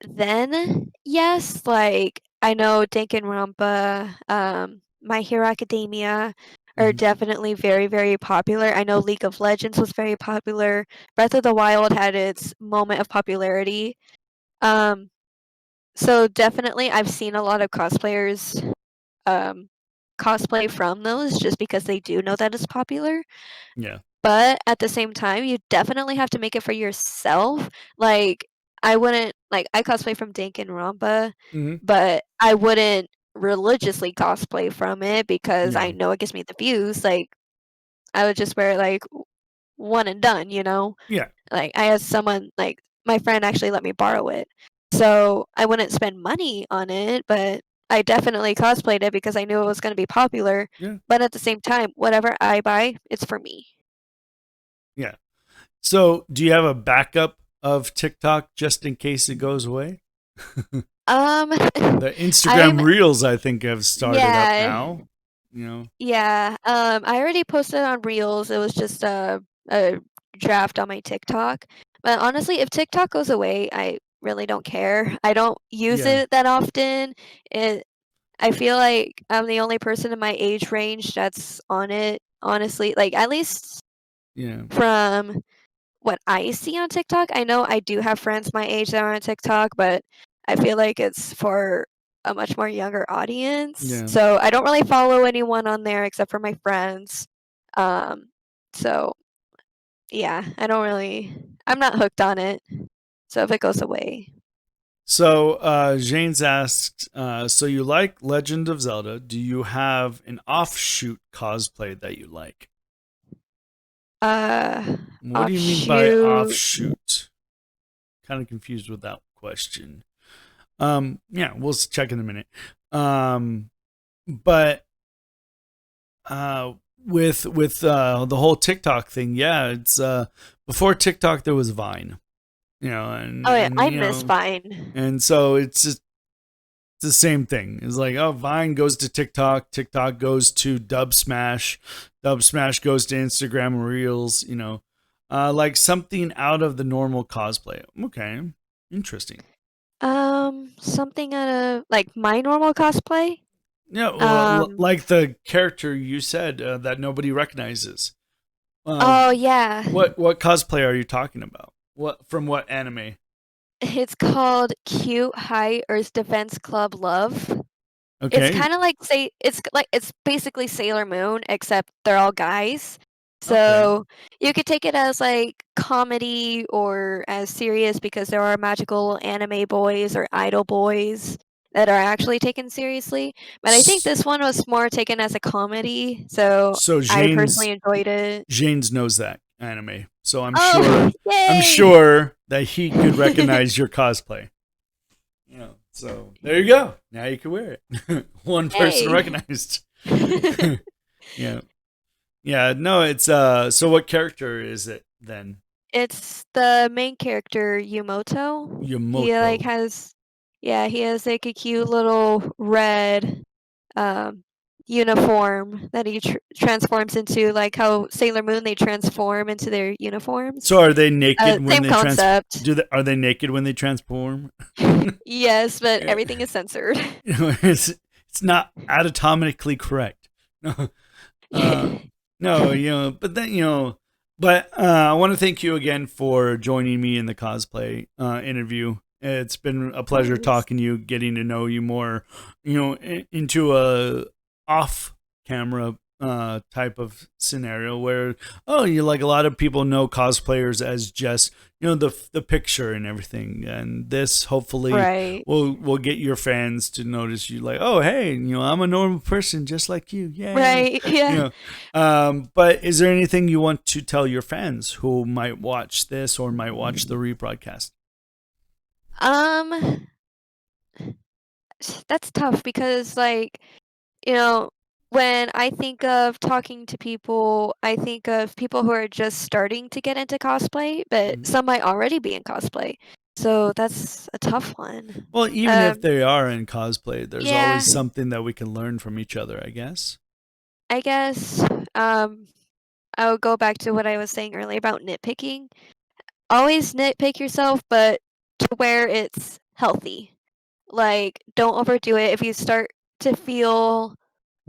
B: then yes, like I know Danganronpa, My Hero Academia are
A: Hmm.
B: definitely very, very popular. I know League of Legends was very popular. Breath of the Wild had its moment of popularity. Um, so definitely I've seen a lot of cosplayers um, cosplay from those just because they do know that it's popular.
A: Yeah.
B: But at the same time, you definitely have to make it for yourself. Like, I wouldn't like I cosplay from Danganronpa,
A: Hmm.
B: but I wouldn't religiously cosplay from it because I
A: Yeah.
B: know it gives me the views. Like, I would just wear it like one and done,
A: Yeah.
B: Like, I had someone like my friend actually let me borrow it. So I wouldn't spend money on it, but I definitely cosplayed it because I knew it was going to be popular.
A: Yeah.
B: But at the same time, whatever I buy, it's for me.
A: Yeah. So, do you have a backup of TikTok just in case it goes away?
B: Um,
A: The Instagram
B: I'm
A: Reels, I think, have started up
B: yeah,
A: now. You know,
B: yeah. I already posted on Reels. It was just a draft on my TikTok. But honestly, if TikTok goes away, I really don't care. I don't use
A: yeah,
B: it that often. It I feel like I'm the only person in my age range that's on it, honestly. Like at least
A: yeah,
B: from what I see on TikTok. I know I do have friends my age that are on TikTok, but I feel like it's for a much more younger audience.
A: yeah.
B: So I don't really follow anyone on there except for my friends. Um, so Yeah, I'm not hooked on it. So if it goes away,
A: So James asks, so you like Legend of Zelda? Do you have an offshoot cosplay that you like?
B: uh,
A: What do you mean by
B: offshoot.
A: offshoot? Kind of confused with that question. Yeah, we'll check in a minute. Um, but uh, with the whole TikTok thing, yeah, it's before TikTok there was Vine,
B: Oh yeah,
A: and
B: I miss Vine.
A: and so it's just the same thing. It's like, oh, Vine goes to TikTok, TikTok goes to Dub Smash goes to Instagram Reels, like something out of the normal cosplay. Okay, interesting.
B: Something out of like my normal cosplay.
A: Yeah, well,
B: Um,
A: like the character you said that nobody recognizes.
B: oh yeah,
A: What cosplay are you talking about? What from what anime?
B: it's called Cute High Earth Defense Club Love. It's
A: Okay,
B: kinda like say it's basically Sailor Moon, except they're all guys.
A: okay.
B: So, you could take it as, like, comedy or as serious because there are magical anime boys or idol boys that are actually taken seriously, but I think
A: S-
B: this one was more taken as a comedy, so
A: So
B: I personally
A: Jane's
B: enjoyed it.
A: Jane's knows that anime, so
B: Oh,
A: I'm
B: yay!
A: sure that he could recognize your cosplay. So there you go. Now you can wear it. One person
B: Yay!
A: recognized. Yeah, yeah. No, it's So what character is it then?
B: It's the main character, Yumoto. He, like,
A: Yamoto.
B: has yeah, he has, like, a cute little red, um, uniform that he transforms into, like how Sailor Moon, they transform into their
A: So
B: uniforms.
A: are they naked when
B: Same
A: they
B: concept.
A: are they naked when they transform?
B: Yes, but
A: Yeah.
B: everything is censored.
A: It's not anatomically correct. No, uh, no, but then but I want to thank you again for joining me in the cosplay interview. It's been a
B: Of
A: pleasure
B: course.
A: talking to you, getting to know you more, into a off camera type of scenario where, oh, you like, a lot of people know cosplayers as just the picture and everything, and this hopefully
B: Right.
A: will get your fans to notice you, like, oh, hey, I'm a normal person just like you, yay.
B: Right,
A: you
B: yeah.
A: know but is there anything you want to tell your fans who might watch this or might watch the rebroadcast?
B: Um, that's tough because, like, you know, when I think of talking to people, I think of people who are just starting to get into cosplay, but
A: Mhm.
B: some might already be in cosplay. So that's a tough one.
A: Well, even if
B: Um,
A: they are in cosplay, there's
B: yeah,
A: always something that we can learn from each other, I guess.
B: I guess um, I would go back to what I was saying earlier about nitpicking. Always nitpick yourself, but to where it's healthy. Like, don't overdo it. If you start to feel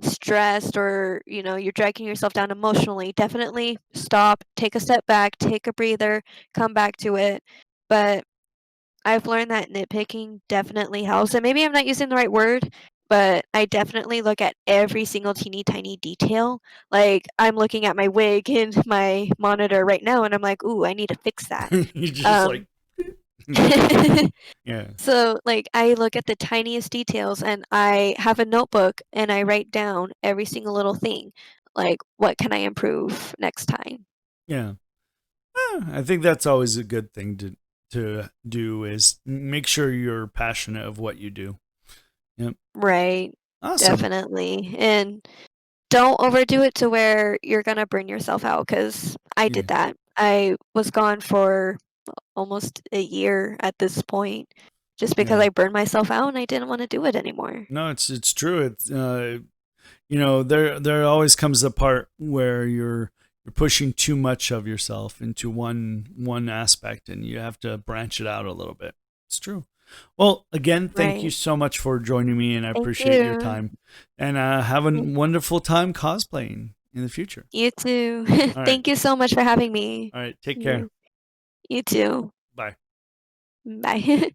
B: stressed or you're dragging yourself down emotionally, definitely stop, take a step back, take a breather, come back to it. But I've learned that nitpicking definitely helps, and maybe I'm not using the right word, but I definitely look at every single teeny tiny detail. Like, I'm looking at my wig in my monitor right now and I'm like, ooh, I need to fix that.
A: You're just like,
B: um
A: yeah,
B: So, like, I look at the tiniest details and I have a notebook and I write down every single little thing. Like, what can I improve next time?
A: yeah. I think that's always a good thing to do, is make sure you're passionate of what you do. Yep.
B: Right.
A: Awesome.
B: Definitely. And don't overdo it to where you're gonna burn yourself out, because I did
A: Yeah.
B: that. I was gone for almost a year at this point just because
A: Yeah.
B: I burned myself out and I didn't want to do it anymore.
A: No, it's true. It's there always comes a part where you're pushing too much of yourself into one aspect, and you have to branch it out a little bit. It's true. Well, again, thank you
B: Right.
A: so much for joining me, and I
B: Thank
A: appreciate your
B: you.
A: time. And have a wonderful time cosplaying in the future.
B: You too.
A: All right.
B: Thank you so much for having me.
A: All right. Take care.
B: You you too.
A: Bye.
B: Bye.